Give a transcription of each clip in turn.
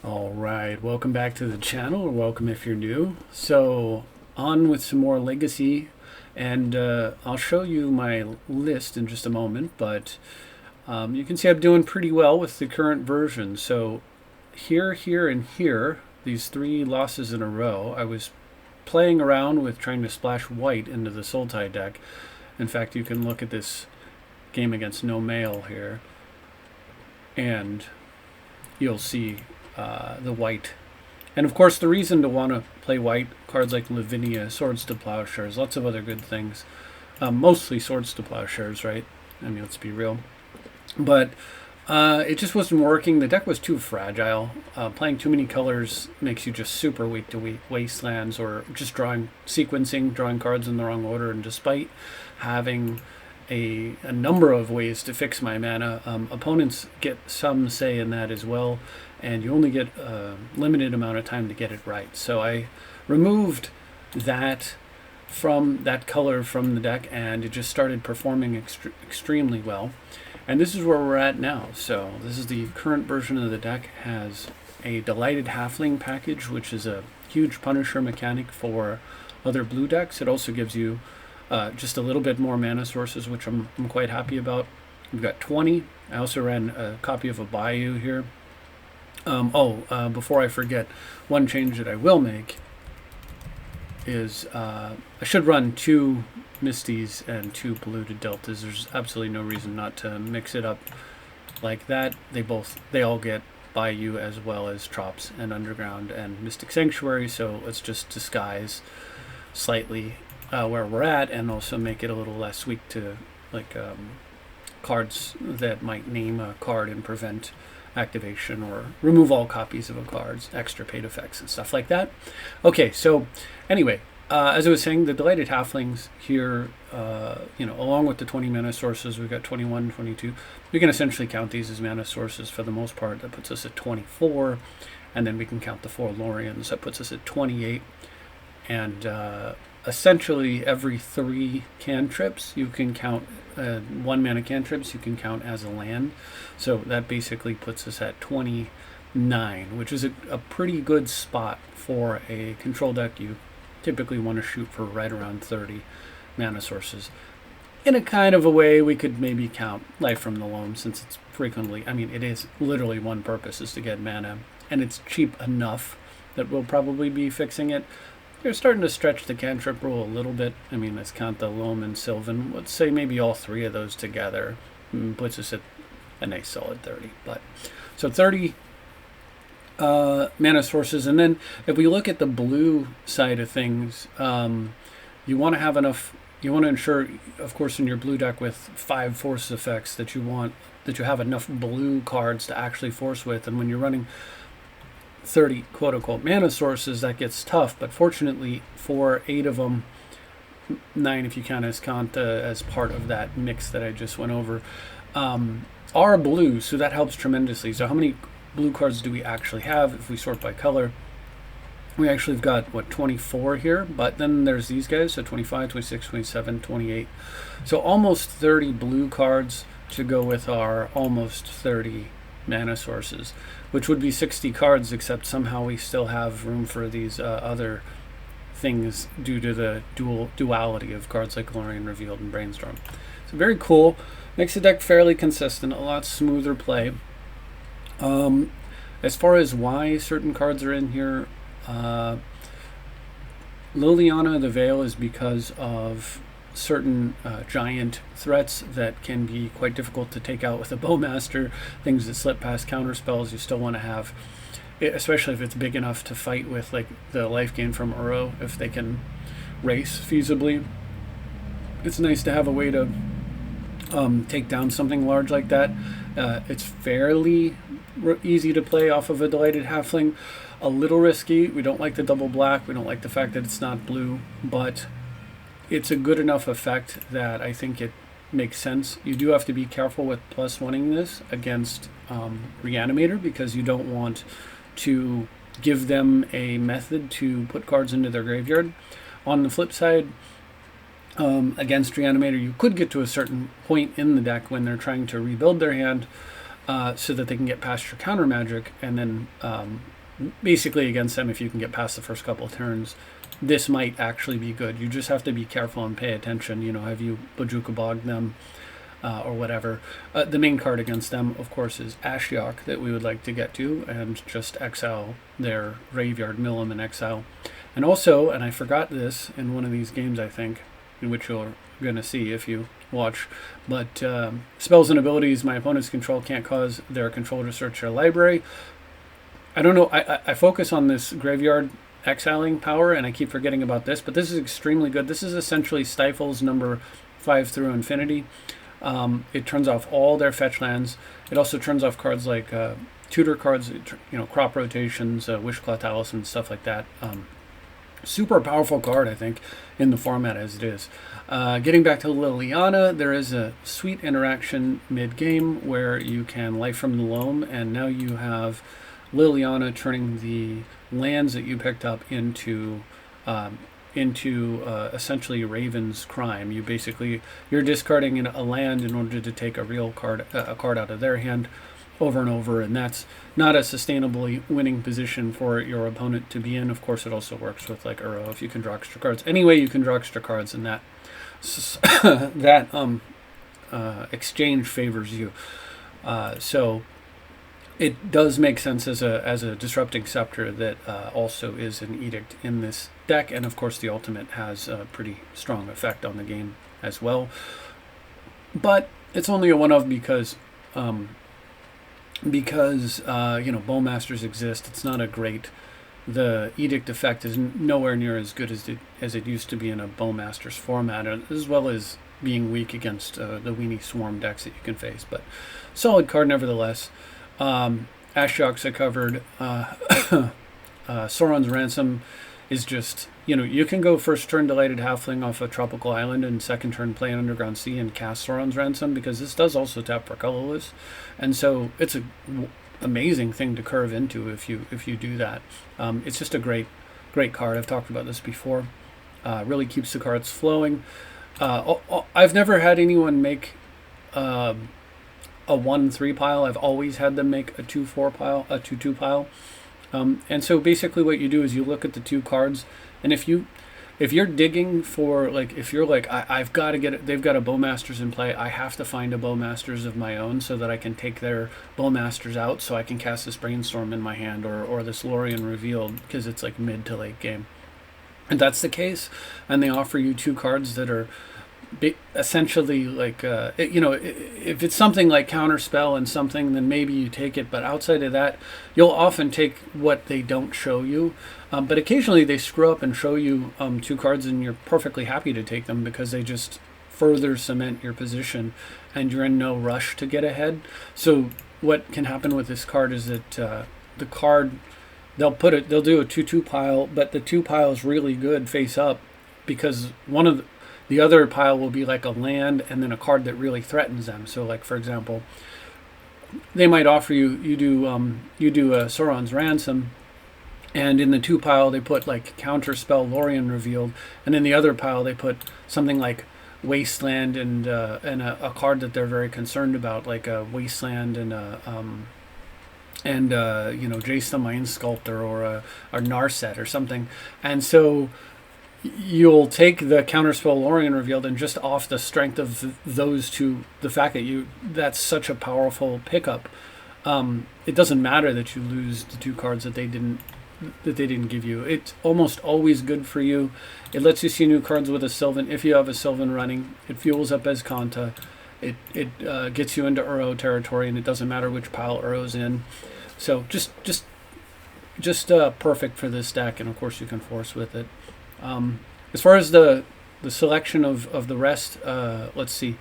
All right, welcome back to the channel, or welcome if you're new. So on with some more Legacy, and I'll show you my list in just a moment, but you can see I'm doing pretty well with the current version. So here, and here, these 3 losses in a row, I was playing around with trying to splash white into the Sultai deck. In fact, you can look at this game against No Mail here, and you'll see the white. And of course, the reason to want to play white, cards like Lavinia, Swords to Plowshares, lots of other good things. Mostly Swords to Plowshares, right? I mean, let's be real. But it just wasn't working. The deck was too fragile. Playing too many colors makes you just super weak to wastelands, or just drawing cards in the wrong order. And despite having a number of ways to fix my mana, opponents get some say in that as well, and you only get a limited amount of time to get it right. So I removed that color from the deck, and it just started performing extremely well. And this is where we're at now. So this is the current version of the deck. Has a Delighted Halfling package, which is a huge Punisher mechanic for other blue decks. It also gives you just a little bit more mana sources, which I'm quite happy about. We've got 20. I also ran a copy of a Bayou here. Before I forget, one change that I will make is I should run 2 Misties and 2 Polluted Deltas. There's absolutely no reason not to mix it up like that. They all get Bayou as well as Trops and Underground and Mystic Sanctuary, so let's just disguise slightly where we're at, and also make it a little less weak to cards that might name a card and prevent activation, or remove all copies of a card's extirpate effects and stuff like that. Okay, so anyway, as I was saying, the Delighted Halflings here, along with the 20 mana sources, we've got 21, 22. We can essentially count these as mana sources for the most part. That puts us at 24, and then we can count the 4 Lorians. That puts us at 28, and essentially every 3 cantrips you can count, 1 mana cantrips you can count as a land. So that basically puts us at 29, which is a pretty good spot for a control deck. You typically want to shoot for right around 30 mana sources. In a kind of a way, we could maybe count Life from the Loam, since it's frequently, it is literally one purpose, is to get mana, and it's cheap enough that we'll probably be fixing it. You're starting to stretch the cantrip rule a little bit. Let's count the Loam and Sylvan. Let's say maybe all 3 of those together puts us at a nice solid 30. So 30 mana sources. And then if we look at the blue side of things, you want to have enough. You want to ensure, of course, in your blue deck with 5 force effects, that you have enough blue cards to actually force with. And when you're running 30 quote-unquote mana sources, that gets tough, but fortunately for 8 of them, 9 if you count as part of that mix that I just went over, are blue, so that helps tremendously. So how many blue cards do we actually have if we sort by color? We actually have got 24 here, but then there's these guys, so 25, 26, 27, 28. So almost 30 blue cards to go with our almost 30 mana sources, which would be 60 cards, except somehow we still have room for these other things due to the duality of cards like Glorian Revealed and Brainstorm. So very cool. Makes the deck fairly consistent, a lot smoother play. As far as why certain cards are in here, Liliana the Veil is because of certain giant threats that can be quite difficult to take out with a Bowmaster. Things that slip past counter spells, you still want to have, especially if it's big enough to fight with, like the life gain from Uro, if they can race feasibly. It's nice to have a way to take down something large like that. It's fairly easy to play off of a Delighted Halfling. A little risky. We don't like the double black. We don't like the fact that it's not blue, but it's a good enough effect that I think it makes sense. You do have to be careful with +1ing this against Reanimator, because you don't want to give them a method to put cards into their graveyard. On the flip side, against Reanimator, you could get to a certain point in the deck when they're trying to rebuild their hand so that they can get past your counter magic, and then basically against them, if you can get past the first couple of turns, this might actually be good. You just have to be careful and pay attention. Have you Bojuka Bogged them or whatever. The main card against them, of course, is Ashiok that we would like to get to and just exile their graveyard, mill them in exile. And also, and I forgot this in one of these games, I think, in which you're going to see if you watch, but spells and abilities my opponent's control can't cause their controller to search their library. I don't know, I focus on this graveyard exiling power, and I keep forgetting about this, but this is extremely good. This is essentially Stifle's number 5 through infinity. It turns off all their fetch lands. It also turns off cards like tutor cards, crop rotations, Wishclaw Talisman, stuff like that. Super powerful card, I think, in the format as it is. Getting back to Liliana, there is a sweet interaction mid-game where you can Life from the Loam, and now you have Liliana turning the lands that you picked up into essentially Raven's Crime. You're discarding a land in order to take a real card, a card out of their hand over and over, and that's not a sustainably winning position for your opponent to be in. Of course, it also works with like Uro if you can draw extra cards. Anyway, you can draw extra cards, and that exchange favors you. So it does make sense as a disrupting scepter that also is an edict in this deck, and of course the ultimate has a pretty strong effect on the game as well. But it's only a one-of because Bowmasters exist. It's not a great. The edict effect is nowhere near as good as it used to be in a Bowmasters format, as well as being weak against the weenie swarm decks that you can face. But solid card nevertheless. Ashiok's I covered. Sauron's Ransom is just, you can go first turn Delighted Halfling off a tropical island and second turn play an Underground Sea and cast Sauron's Ransom, because this does also tap for colorless, and so it's a amazing thing to curve into if you do that. It's just a great card. I've talked about this before. Really keeps the cards flowing. I've never had anyone make a 1-3 pile. I've always had them make a 2-4 pile, a 2-2 pile. And so basically what you do is you look at the two cards, and if you're digging for, like, if you're like, I've got to get it, they've got a Bowmasters in play, I have to find a Bowmasters of my own so that I can take their Bowmasters out so I can cast this Brainstorm in my hand, or this Lorien Revealed, because it's like mid to late game. And that's the case, and they offer you two cards that are essentially like, if it's something like Counterspell and something, then maybe you take it, but outside of that, you'll often take what they don't show you. But occasionally they screw up and show you two cards, and you're perfectly happy to take them because they just further cement your position and you're in no rush to get ahead. So what can happen with this card is that the card, they'll do a 2-2 pile, but the 2 pile is really good face up, because the other pile will be like a land and then a card that really threatens them. So, like, for example, they might offer you do a Sauron's Ransom, and in the 2 pile they put like Counterspell Lorien Revealed, and in the other pile they put something like Wasteland and a card that they're very concerned about, like a Wasteland and Jace the Mind Sculptor or a Narset or something. And so you'll take the Counterspell Lorien Revealed, and just off the strength of those two, the fact that that's such a powerful pickup, it doesn't matter that you lose the 2 cards that they didn't give you. It's almost always good for you. It lets you see new cards with a Sylvan. If you have a Sylvan running, it fuels up Azcanta. It gets you into Uro territory, and it doesn't matter which pile Uro's in. So just perfect for this deck, and of course you can force with it. As far as the selection of the rest, let's see.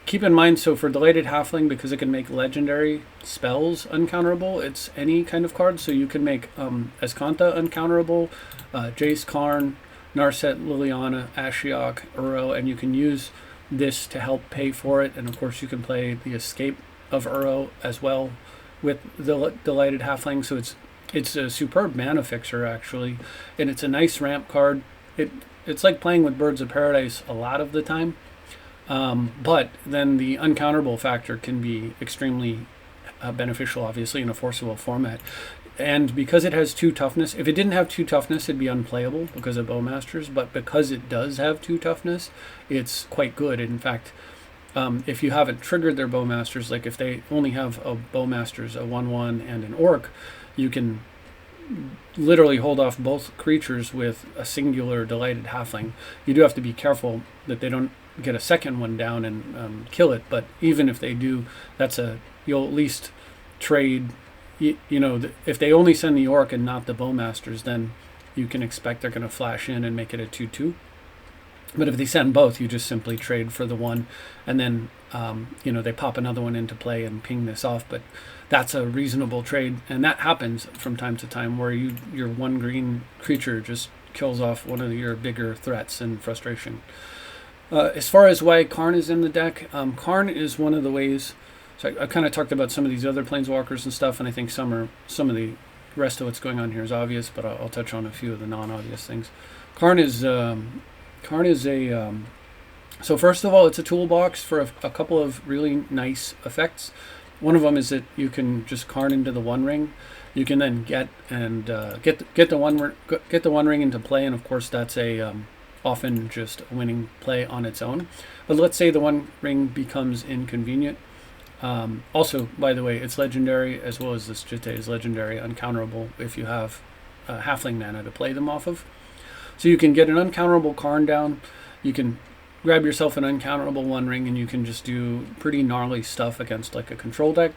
Keep in mind, so for Delighted Halfling, because it can make legendary spells uncounterable, it's any kind of card. So you can make Azcanta uncounterable, Jace, Karn, Narset, Liliana, Ashiok, Uro, and you can use this to help pay for it. And of course you can play the Escape of Uro as well with the Delighted Halfling. So it's a superb mana fixer, actually, and it's a nice ramp card. It's like playing with Birds of Paradise a lot of the time, but then the uncounterable factor can be extremely beneficial, obviously, in a forcible format. and because it has 2 toughness, if it didn't have 2 toughness, it'd be unplayable because of Bowmasters. But because it does have 2 toughness, it's quite good. In fact, if you haven't triggered their Bowmasters, like if they only have a Bowmasters, a 1/1, and an Orc, you can literally hold off both creatures with a singular Delighted Halfling. You do have to be careful that they don't get a second one down and kill it. But even if they do, you'll at least trade. If they only send the Orc and not the Bowmasters, then you can expect they're going to flash in and make it a 2/2. But if they send both, you just simply trade for the one, and then they pop another one into play and ping this off. But that's a reasonable trade, and that happens from time to time where your 1 green creature just kills off one of your bigger threats in frustration. As far as why Karn is in the deck, Karn is one of the ways. So I kind of talked about some of these other planeswalkers and stuff, and I think some of the rest of what's going on here is obvious, but I'll touch on a few of the non-obvious things. Karn is a so first of all, it's a toolbox for a couple of really nice effects. One of them is that you can just Karn into the One Ring. You can then get the One Ring into play, and of course that's often just a winning play on its own. But let's say the One Ring becomes inconvenient. Also, by the way, it's legendary, as well as this Jitte is legendary, uncounterable if you have halfling mana to play them off of. So you can get an uncounterable Karn down, you can grab yourself an uncounterable One Ring, and you can just do pretty gnarly stuff against like a control deck.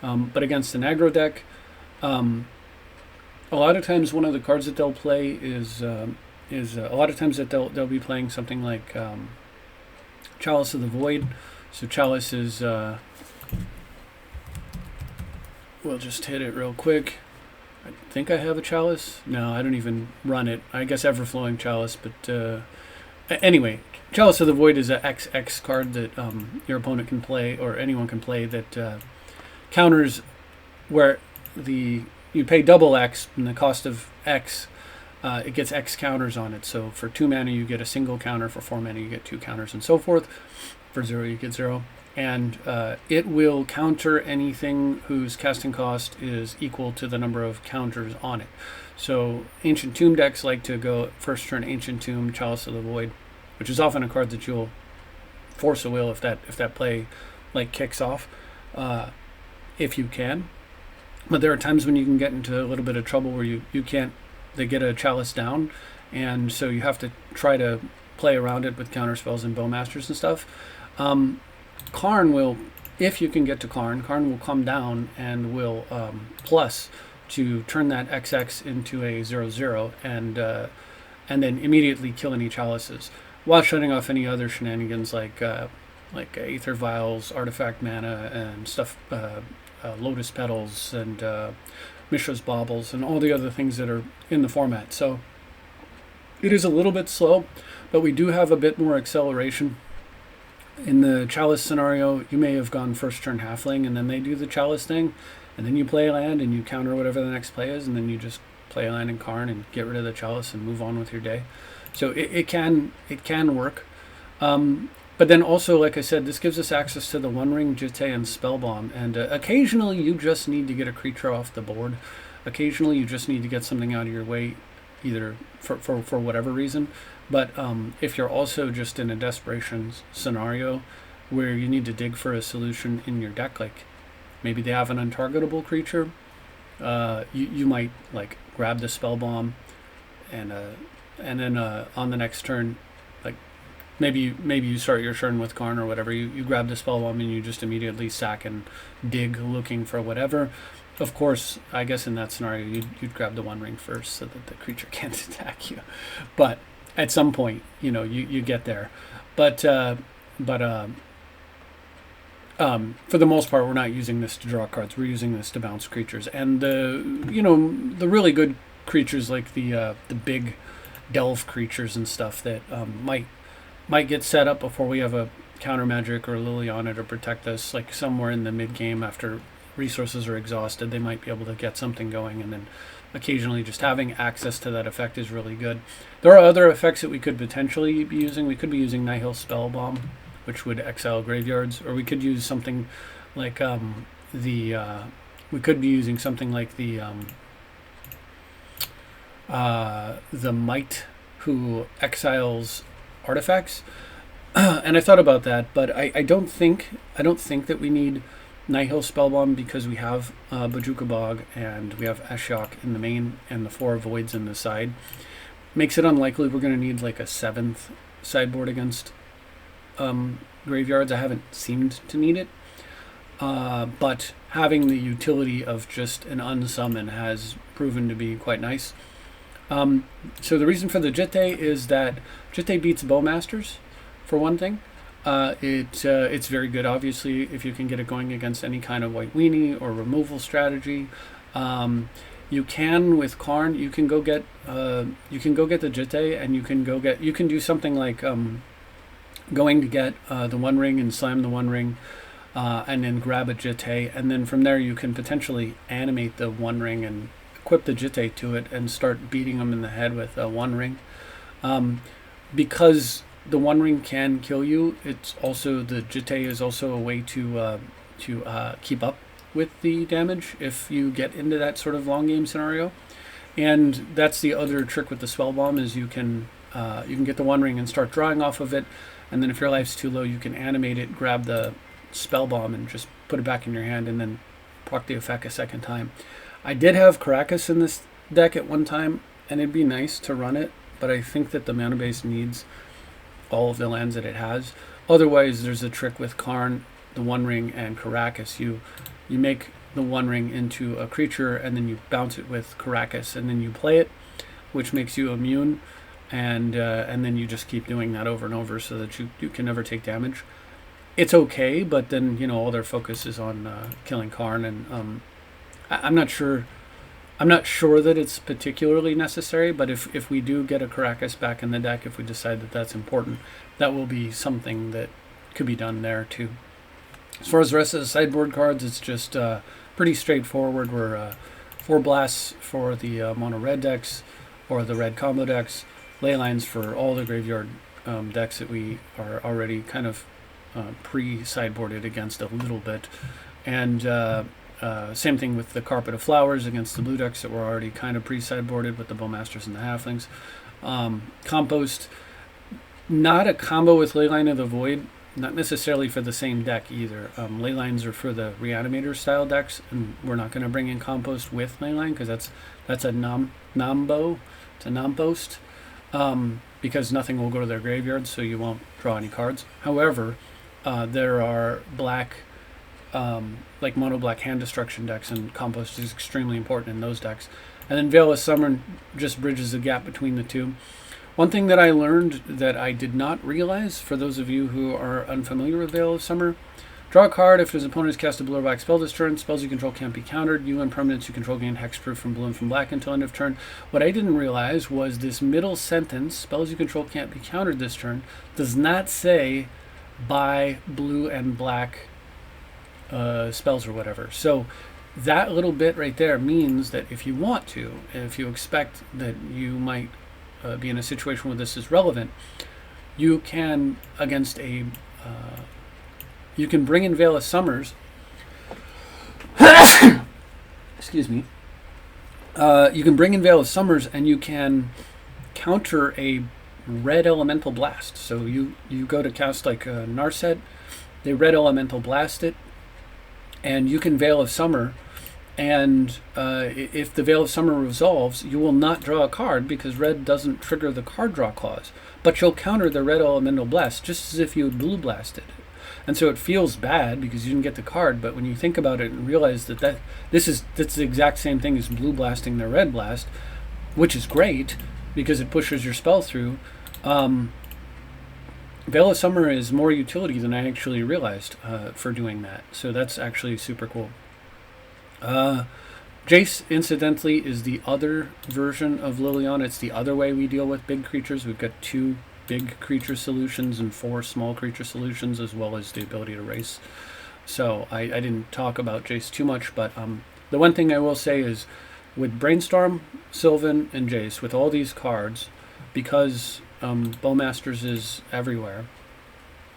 But against an aggro deck, a lot of times one of the cards that they'll play is a lot of times that they'll be playing something like Chalice of the Void. So Chalice is we'll just hit it real quick. I think I have a Chalice. No, I don't even run it. I guess Everflowing Chalice, but anyway, Chalice of the Void is a XX card that your opponent can play, or anyone can play, that counters where you pay double X, and the cost of X, it gets X counters on it. So for 2 mana you get a single counter, for 4 mana you get 2 counters, and so forth. For 0 you get 0. And it will counter anything whose casting cost is equal to the number of counters on it. So Ancient Tomb decks like to go first turn Ancient Tomb, Chalice of the Void, which is often a card that you'll force a will if that play like kicks off, if you can. But there are times when you can get into a little bit of trouble where you can't. They get a Chalice down, and so you have to try to play around it with counter spells and Bowmasters and stuff. Karn will, if you can get to Karn will come down and will plus to turn that XX into a 0/0 and then immediately kill any Chalices while shutting off any other shenanigans like Aether Vials, Artifact Mana, and stuff, Lotus Petals, and Mishra's Baubles, and all the other things that are in the format. So it is a little bit slow, but we do have a bit more acceleration. In the Chalice scenario, you may have gone first turn Halfling, and then they do the Chalice thing, and then you play a land and you counter whatever the next play is, and then you just play a land in Karn and get rid of the Chalice and move on with your day. So it can work. But then also, like I said, this gives us access to the One Ring, Jitte, and Spellbomb, and occasionally you just need to get a creature off the board. Occasionally you just need to get something out of your way, either for whatever reason. But if you're also just in a desperation scenario where you need to dig for a solution in your deck, like maybe they have an untargetable creature, you might like grab the Spellbomb, and then on the next turn, like maybe you start your turn with Karn or whatever, you grab the Spellbomb and you just immediately sack and dig looking for whatever. Of course, I guess in that scenario you'd grab the One Ring first so that the creature can't attack you, but at some point, you get there. But for the most part, we're not using this to draw cards. We're using this to bounce creatures. And the really good creatures, like the big delve creatures and stuff that might get set up before we have a counter magic or Liliana to protect us, like somewhere in the mid game after resources are exhausted, they might be able to get something going, and then occasionally just having access to that effect is really good. There are other effects that we could potentially be using. We could be using Nihil Spellbomb, which would exile graveyards, or we could use something like the we could be using something like the Might who exiles artifacts. And I thought about that, but I don't think that we need Nihil Spellbomb because we have Bojuka Bog and we have Ashiok in the main and the 4 voids in the side. Makes it unlikely we're going to need like a 7th sideboard against graveyards. I haven't seemed to need it, but having the utility of just an unsummon has proven to be quite nice. So the reason for the Jitte is that Jitte beats Bowmasters, for one thing. It's very good, obviously, if you can get it going against any kind of white weenie or removal strategy. You can with Karn, you can go get the Jitte, and you can do something like going to get the One Ring and slam the One Ring, and then grab a Jitte, and then from there you can potentially animate the One Ring and equip the Jitte to it and start beating them in the head with a One Ring. Because the One Ring can kill you, it's also, the Jitte is also a way to keep up with the damage if you get into that sort of long game scenario. And that's the other trick with the Spell Bomb, is you can get the One Ring and start drawing off of it, and then if your life's too low, you can animate it, grab the Spell Bomb, and just put it back in your hand, and then proc the effect a second time. I did have Caracas in this deck at one time, and it'd be nice to run it, but I think that the mana base needs all of the lands that it has. Otherwise, there's a trick with Karn, the One Ring, and Caracas. You make the One Ring into a creature, and then you bounce it with Caracas, and then you play it, which makes you immune, and then you just keep doing that over and over so that you can never take damage. It's okay, but then, you know, all their focus is on killing Karn, and I'm not sure that it's particularly necessary, but if we do get a Caracas back in the deck, if we decide that that's important, that will be something that could be done there too. As far as the rest of the sideboard cards, it's just pretty straightforward. We're 4 blasts for the mono red decks or the red combo decks, ley lines for all the graveyard decks that we are already kind of pre-sideboarded against a little bit, and same thing with the Carpet of Flowers against the blue decks that were already kind of pre-sideboarded with the Bowmasters and the Halflings. Compost, not a combo with Leyline of the Void, not necessarily for the same deck either. Leylines are for the Reanimator style decks, and we're not going to bring in Compost with Leyline because that's a Nambo, it's a Nampost, because nothing will go to their graveyards, so you won't draw any cards. However, there are black, like mono black hand destruction decks, and Compost is extremely important in those decks. And then Veil of Summer just bridges the gap between the two. One thing that I learned that I did not realize, for those of you who are unfamiliar with Veil of Summer, draw a card if his opponent has cast a blue or black spell this turn. Spells you control can't be countered. You and permanents you control gain hexproof from blue and from black until end of turn. What I didn't realize was this middle sentence, spells you control can't be countered this turn, does not say by blue and black spells or whatever. So that little bit right there means that if you want to, and if you expect that you might be in a situation where this is relevant, you can, against a you can bring in Veil of Summers. Excuse me. You can bring in Veil of Summers, and you can counter a red elemental blast. So you go to cast like a Narset, they red elemental blast it, and you can Veil of Summer. And if the Veil of Summer resolves, you will not draw a card because red doesn't trigger the card draw clause. But you'll counter the red elemental blast just as if you had blue blasted it. And so it feels bad because you didn't get the card, but when you think about it and realize that's the exact same thing as blue blasting the red blast, which is great because it pushes your spell through. Veil of Summer is more utility than I actually realized for doing that. So that's actually super cool. Jace, incidentally, is the other version of Liliana. It's the other way we deal with big creatures. We've got 2 big creature solutions and 4 small creature solutions, as well as the ability to race. So I didn't talk about Jace too much, but the one thing I will say is with Brainstorm, Sylvan, and Jace, with all these cards, because Bowmasters is everywhere,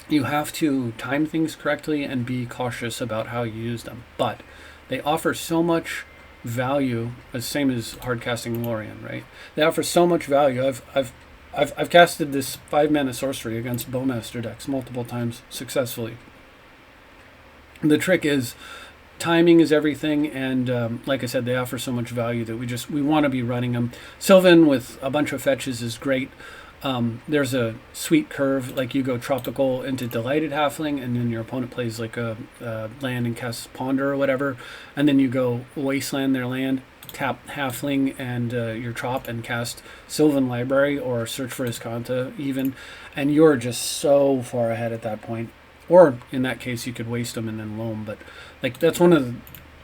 you have to time things correctly and be cautious about how you use them. But they offer so much value, the same as hardcasting Lorien, right? They offer so much value. I've casted this 5-mana sorcery against Bowmaster decks multiple times successfully. The trick is timing is everything, and like I said, they offer so much value that we want to be running them. Sylvan with a bunch of fetches is great. There's a sweet curve, like you go tropical into Delighted Halfling, and then your opponent plays like a land and casts Ponder or whatever, and then you go Wasteland their land, tap Halfling and your Trop and cast Sylvan Library or Search for Iscanta even, and you're just so far ahead at that point. Or in that case, you could waste them and then loam. But like that's one of the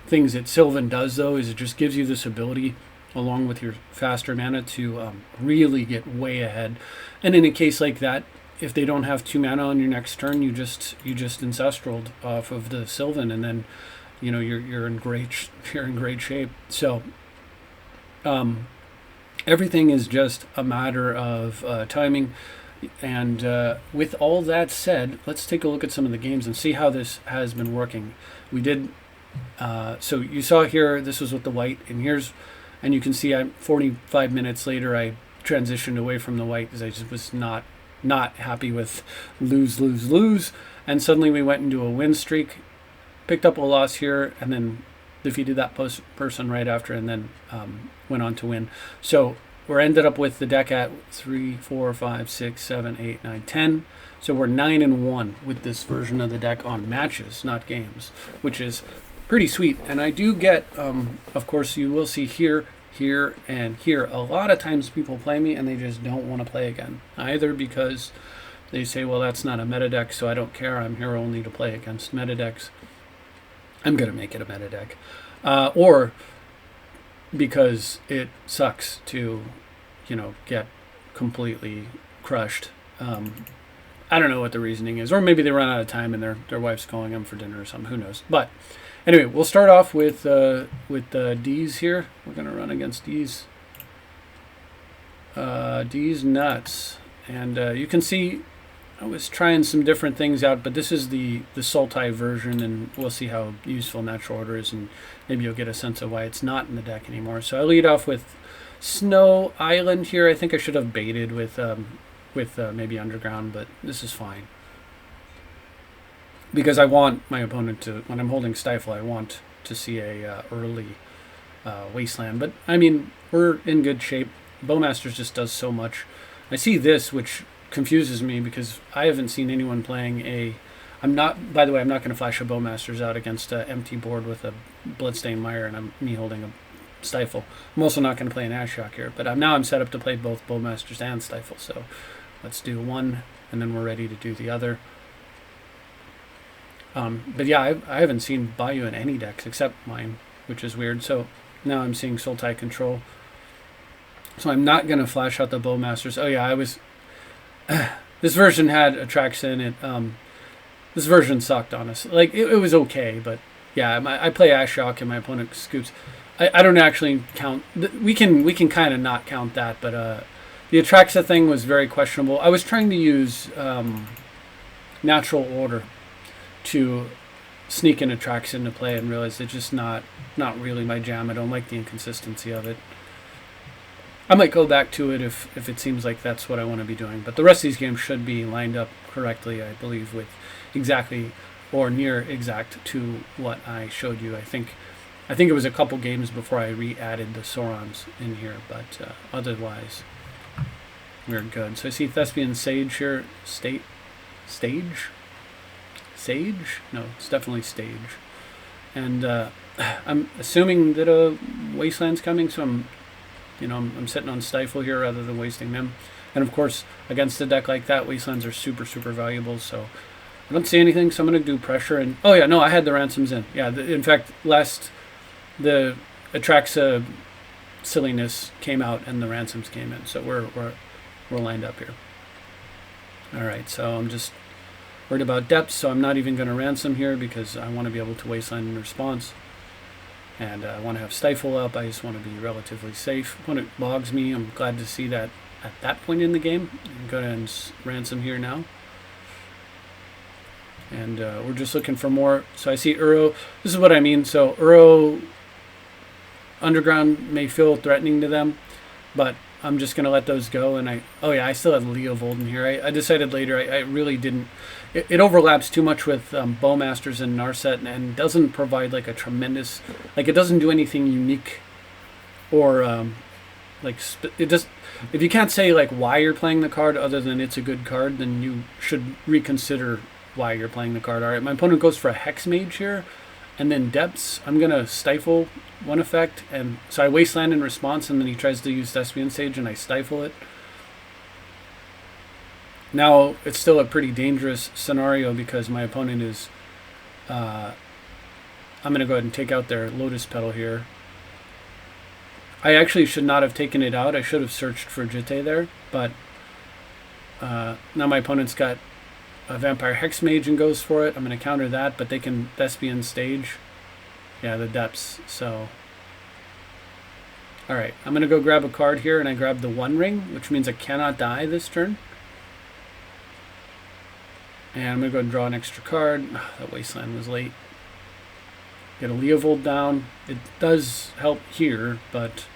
things that Sylvan does, though, is it just gives you this ability, along with your faster mana, to really get way ahead. And in a case like that, if they don't have 2 mana on your next turn, you just Ancestraled off of the Sylvan, and then you're in great shape. So everything is just a matter of timing. And with all that said, let's take a look at some of the games and see how this has been working. We did, so you saw here, this was with the white, and you can see 45 minutes later, I transitioned away from the white because I just was not happy with lose. And suddenly we went into a win streak, picked up a loss here, and then defeated that person right after, and then went on to win. So we're ended up with the deck at 3, 4, 5, 6, 7, 8, 9, 10. So we're 9-1 with this version of the deck on matches, not games, which is pretty sweet. And I do get, of course, you will see here, and here. A lot of times people play me and they just don't want to play again. Either because they say, well, that's not a meta deck, so I don't care. I'm here only to play against meta decks. I'm going to make it a meta deck. Or because it sucks to, get completely crushed. I don't know what the reasoning is. Or maybe they run out of time and their wife's calling them for dinner or something. Who knows? But anyway, we'll start off with D's here. We're going to run against D's. D's nuts. And you can see I was trying some different things out, but this is the Sultai version, and we'll see how useful Natural Order is, and maybe you'll get a sense of why it's not in the deck anymore. So I lead off with Snow Island here. I think I should have baited with maybe Underground, but this is fine. Because I want my opponent to, when I'm holding Stifle, I want to see a early Wasteland. But, I mean, we're in good shape. Bowmasters just does so much. I see this, which confuses me because I haven't seen anyone playing by the way, I'm not going to flash a Bowmasters out against an empty board with a Bloodstained Mire and me holding a Stifle. I'm also not going to play an Ashiok here, but now I'm set up to play both Bowmasters and Stifle, so let's do one, and then we're ready to do the other. But yeah, I haven't seen Bayou in any decks except mine, which is weird. So now I'm seeing Sultai Control. So I'm not going to flash out the Bowmasters. Oh yeah, this version had Attracts in it. This version sucked, honestly. Like, it was okay, but yeah, I play Ashiok and my opponent scoops. I don't actually count. We can kind of not count that, but the Atraxa thing was very questionable. I was trying to use Natural Order to sneak in Attracts into play and realized it's just not really my jam. I don't like the inconsistency of it. I might go back to it if it seems like that's what I want to be doing. But the rest of these games should be lined up correctly, I believe, with exactly or near exact to what I showed you. I think it was a couple games before I re-added the Saurons in here, but otherwise we're good. So I see Thespian Sage here. Sage? No, it's definitely Stage. And I'm assuming that a Wasteland's coming, so I'm sitting on Stifle here rather than wasting them. And of course, against a deck like that, Wastelands are super, super valuable, so I don't see anything, so I'm going to do Pressure. And oh yeah, no, I had the Ransoms in. Yeah, in fact, the Atraxa silliness came out and the Ransoms came in, so we're lined up here. All right, so I'm just worried about depth, so I'm not even going to Ransom here because I want to be able to Wasteland in response. And I want to have Stifle up. I just want to be relatively safe. When it bogs me, I'm glad to see that at that point in the game. I'm going to Ransom here now. And we're just looking for more. So I see Uro. This is what I mean. So Uro Underground may feel threatening to them, but I'm just going to let those go. And I still have Leovold in here. I decided later I really didn't. It overlaps too much with Bowmasters and Narset, and doesn't provide like a tremendous, like it doesn't do anything unique, or it just, if you can't say like why you're playing the card other than it's a good card, then you should reconsider why you're playing the card. All right, my opponent goes for a Hex Mage here, and then Depths. I'm gonna stifle one effect, and so I Wasteland in response, and then he tries to use Thespian Sage, and I stifle it. Now it's still a pretty dangerous scenario because my opponent is. I'm gonna go ahead and take out their Lotus Petal here. I actually should not have taken it out. I should have searched for Jitte there, but now my opponent's got a Vampire Hex Mage and goes for it. I'm going to counter that, but they can Thespian Stage. Yeah, the Depths. So, all right, I'm going to go grab a card here, and I grab the One Ring, which means I cannot die this turn. And I'm going to go and draw an extra card. Oh, that Wasteland was late. Get a Leovold down. It does help here, but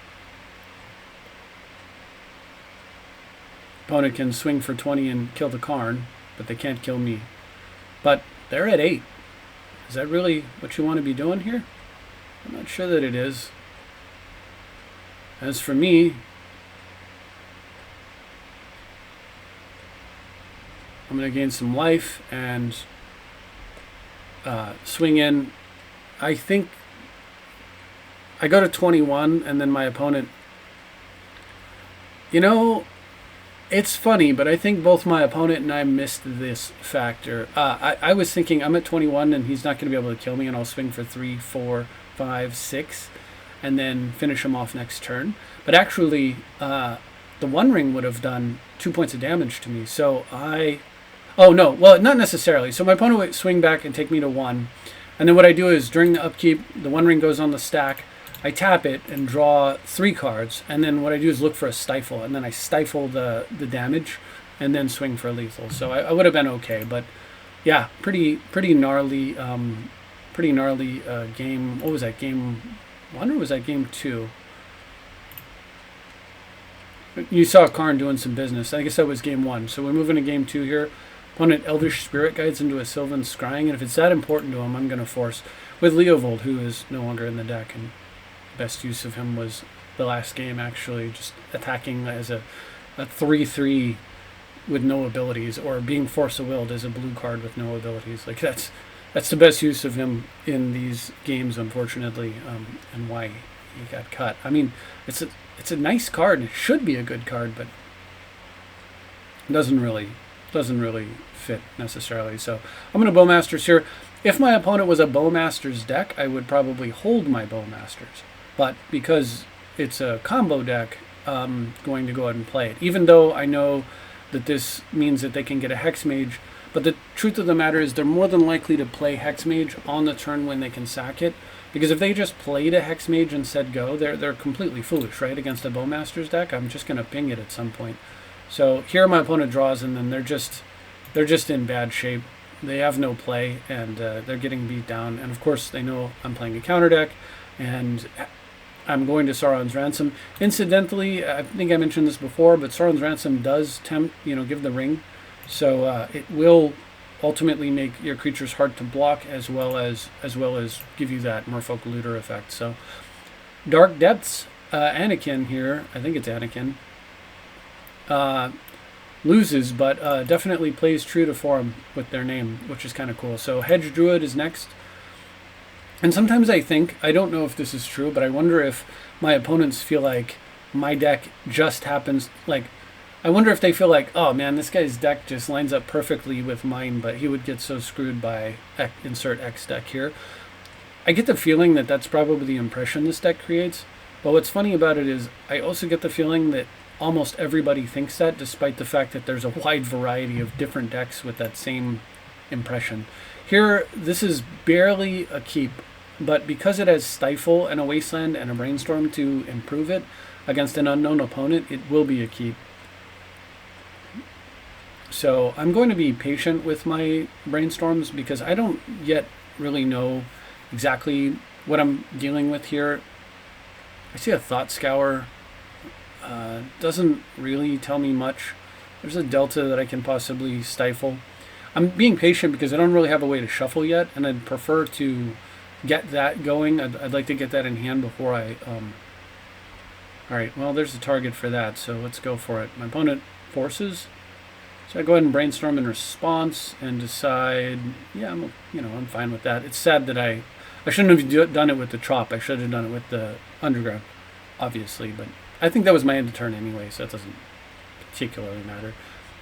opponent can swing for 20 and kill the Karn, but they can't kill me. But they're at 8. Is that really what you want to be doing here? I'm not sure that it is. As for me, I'm going to gain some life and swing in. I think I go to 21, and then my opponent, you know, it's funny, but I think both my opponent and I missed this factor. I was thinking I'm at 21 and he's not going to be able to kill me, and I'll swing for 3, 4, 5, 6, and then finish him off next turn. But actually, the One Ring would have done 2 points of damage to me. So oh no, well, not necessarily. So my opponent would swing back and take me to 1. And then what I do is during the upkeep, the One Ring goes on the stack. I tap it and draw 3 cards, and then what I do is look for a stifle, and then I stifle the damage, and then swing for a lethal. So I would have been okay, but yeah, pretty gnarly game. What was that, game 1 or was that game 2? You saw Karn doing some business. I guess that was game 1. So we're moving to game 2 here. Opponent Elvish Spirit Guides into a Sylvan Scrying, and if it's that important to him, I'm going to force with Leovold, who is no longer in the deck, and best use of him was the last game, actually, just attacking as a 3/3 with no abilities, or being Force of Willed as a blue card with no abilities. Like that's the best use of him in these games, unfortunately, and why he got cut. I mean, it's a nice card, and it should be a good card, but it doesn't really fit necessarily. So I'm going to Bowmasters here. If my opponent was a Bowmasters deck, I would probably hold my Bowmasters. But because it's a combo deck, I'm going to go ahead and play it. Even though I know that this means that they can get a Hex Mage, but the truth of the matter is they're more than likely to play Hex Mage on the turn when they can sack it. Because if they just played a Hex Mage and said go, they're completely foolish, right? Against a Bowmasters deck, I'm just going to ping it at some point. So here my opponent draws, and then they're just in bad shape. They have no play, and they're getting beat down. And of course, they know I'm playing a counter deck, and I'm going to Sauron's Ransom. Incidentally, I think I mentioned this before, but Sauron's Ransom does give the ring, so it will ultimately make your creatures hard to block, as well as give you that Merfolk Looter effect. So Dark Depths, Anakin here. I think it's Anakin. Loses, but definitely plays true to form with their name, which is kind of cool. So Hedge Druid is next. And sometimes I don't know if this is true, but I wonder if my opponents feel like my deck just happens, I wonder if they feel like, oh man, this guy's deck just lines up perfectly with mine, but he would get so screwed by insert X deck here. I get the feeling that that's probably the impression this deck creates, but what's funny about it is I also get the feeling that almost everybody thinks that, despite the fact that there's a wide variety of different decks with that same impression. Here, this is barely a keep, but because it has Stifle and a Wasteland and a Brainstorm to improve it against an unknown opponent, it will be a keep. So I'm going to be patient with my brainstorms because I don't yet really know exactly what I'm dealing with here. I see a thought scour. Doesn't really tell me much. There's a delta that I can possibly stifle. I'm being patient because I don't really have a way to shuffle yet, and I'd prefer to get that going. I'd like to get that in hand before I... Alright, well, there's the target for that, so let's go for it. My opponent forces. So I go ahead and brainstorm in response and decide, yeah, I'm fine with that. It's sad that I shouldn't have done it with the trop. I should have done it with the underground, obviously, but I think that was my end of turn anyway, so that doesn't particularly matter.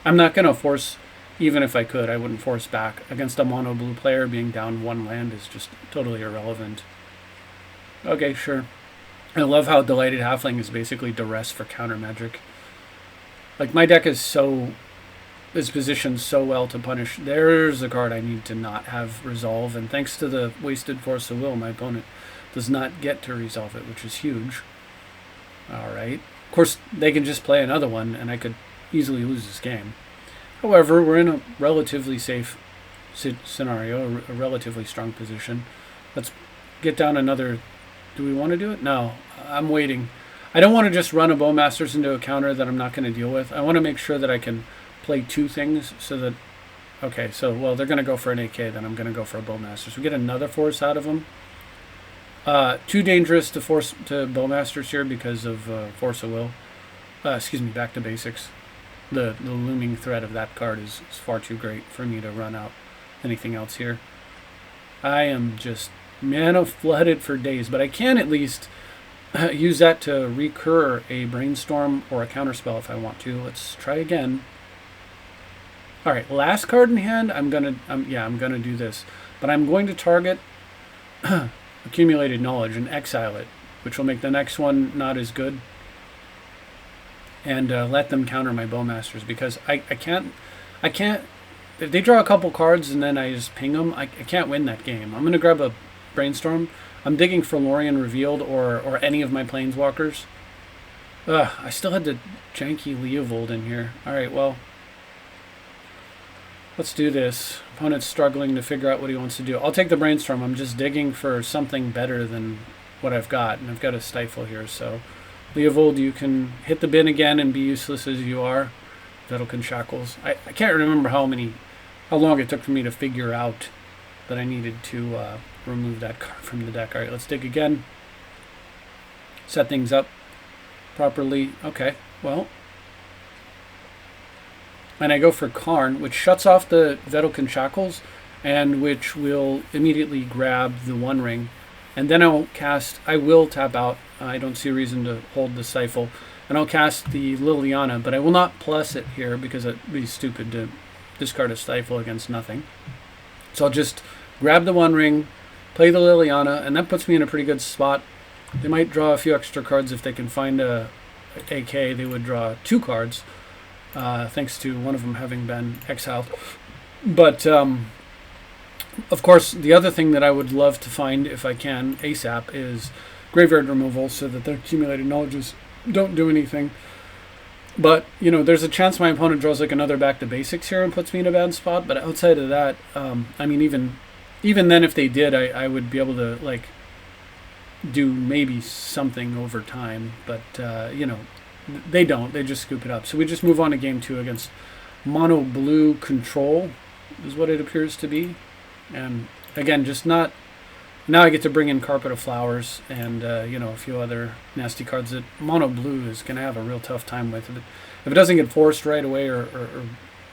I'm not going to force, even if I could, I wouldn't force back. Against a mono blue player, being down one land is just totally irrelevant. Okay, sure. I love how Delighted Halfling is basically duress for counter magic. Like, my deck is positioned so well to punish. There's a card I need to not have resolve, and thanks to the wasted Force of Will, my opponent does not get to resolve it, which is huge. Alright. Of course, they can just play another one, and I could easily lose this game. However, we're in a relatively safe scenario, a relatively strong position. Let's get down another... Do we want to do it? No. I'm waiting. I don't want to just run a Bowmasters into a counter that I'm not going to deal with. I want to make sure that I can play two things so that... Okay, so, well, they're going to go for an AK, then I'm going to go for a Bowmasters. We get another force out of them. Too dangerous to Bowmasters here because of Force of Will. Excuse me, back to basics. The looming threat of that card is far too great for me to run out anything else here. I am just mana flooded for days, but I can at least use that to recur a brainstorm or a counterspell if I want to. Let's try again. All right, last card in hand. I'm gonna do this, but I'm going to target accumulated knowledge and exile it, which will make the next one not as good, and let them counter my Bowmasters because I can't. If they draw a couple cards and then I just ping them, I can't win that game. I'm gonna grab a brainstorm. I'm digging for Lorien Revealed or any of my Planeswalkers. I still had the janky Leovold in here. Alright, well, let's do this. Opponent's struggling to figure out what he wants to do. I'll take the brainstorm. I'm just digging for something better than what I've got, and I've got a stifle here. So, Leovold, you can hit the bin again and be useless as you are. Vedalken Shackles. I can't remember how long it took for me to figure out that I needed to remove that card from the deck. Alright, let's dig again. Set things up properly. Okay, well. And I go for Karn, which shuts off the Vedalken Shackles, and which will immediately grab the One Ring. And then I will tap out. I don't see a reason to hold the Stifle. And I'll cast the Liliana, but I will not plus it here because it'd be stupid to discard a Stifle against nothing. So I'll just grab the One Ring, play the Liliana, and that puts me in a pretty good spot. They might draw a few extra cards if they can find a AK. They would draw 2 cards, thanks to one of them having been exiled. But, of course, the other thing that I would love to find, if I can, ASAP, is graveyard removal so that their accumulated knowledges don't do anything. But, there's a chance my opponent draws like another back to basics here and puts me in a bad spot. But outside of that, I mean, even then, if they did, I would be able to, like, do maybe something over time. But, they don't. They just scoop it up. So we just move on to game 2 against mono blue control is what it appears to be. And, again, just not... Now I get to bring in Carpet of Flowers and, a few other nasty cards that mono blue is going to have a real tough time with. If it doesn't get forced right away or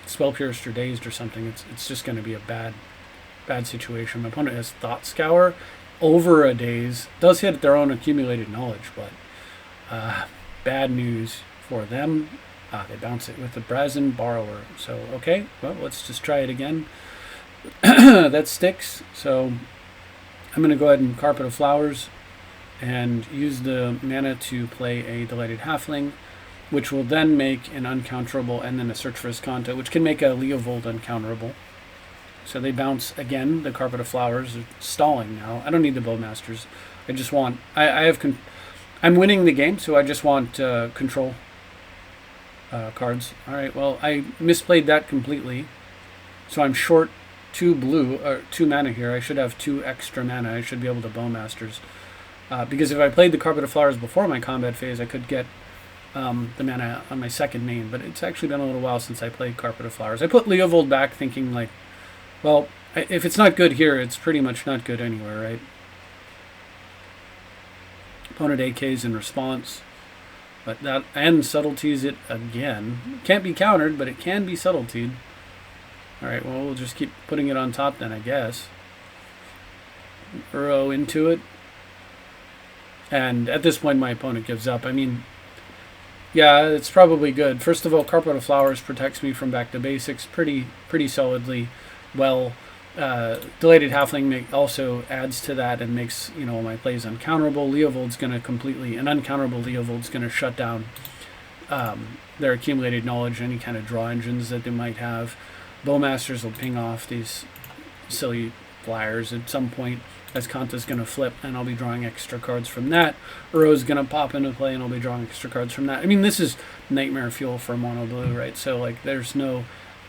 spell pierced or dazed or something, it's just going to be a bad situation. My opponent has Thought Scour over a daze. Does hit their own accumulated knowledge, but bad news for them. They bounce it with the Brazen Borrower. So, okay, well, let's just try it again. That sticks, so... I'm going to go ahead and Carpet of Flowers and use the mana to play a Delighted Halfling, which will then make an uncounterable and then a Search for Escanta, which can make a Leovold uncounterable. So they bounce again, the Carpet of Flowers. They're stalling now. I don't need the Bowmasters. I just want... I'm winning the game, so I just want control. cards. All right, well, I misplayed that completely. So I'm short 2 blue, or 2 mana here. I should have 2 extra mana. I should be able to Bowmasters. Because if I played the Carpet of Flowers before my combat phase, I could get the mana on my second main. But it's actually been a little while since I played Carpet of Flowers. I put Leovold back thinking like, well, if it's not good here, it's pretty much not good anywhere, right? Opponent AKs in response. But that, and subtleties it again. Can't be countered, but it can be subtletied. Alright, well, we'll just keep putting it on top then, I guess. Uro into it. And at this point, my opponent gives up. I mean, yeah, it's probably good. First of all, Carpet of Flowers protects me from back to basics pretty solidly well. Delated Halfling also adds to that and makes, you know, my plays uncounterable. Leovold's going to completely, an uncounterable Leovold's going to shut down their accumulated knowledge, any kind of draw engines that they might have. Bowmasters will ping off these silly flyers at some point as Kanta's going to flip, and I'll be drawing extra cards from that. Uro's going to pop into play, and I'll be drawing extra cards from that. I mean, this is nightmare fuel for mono blue, right? So, like, there's no...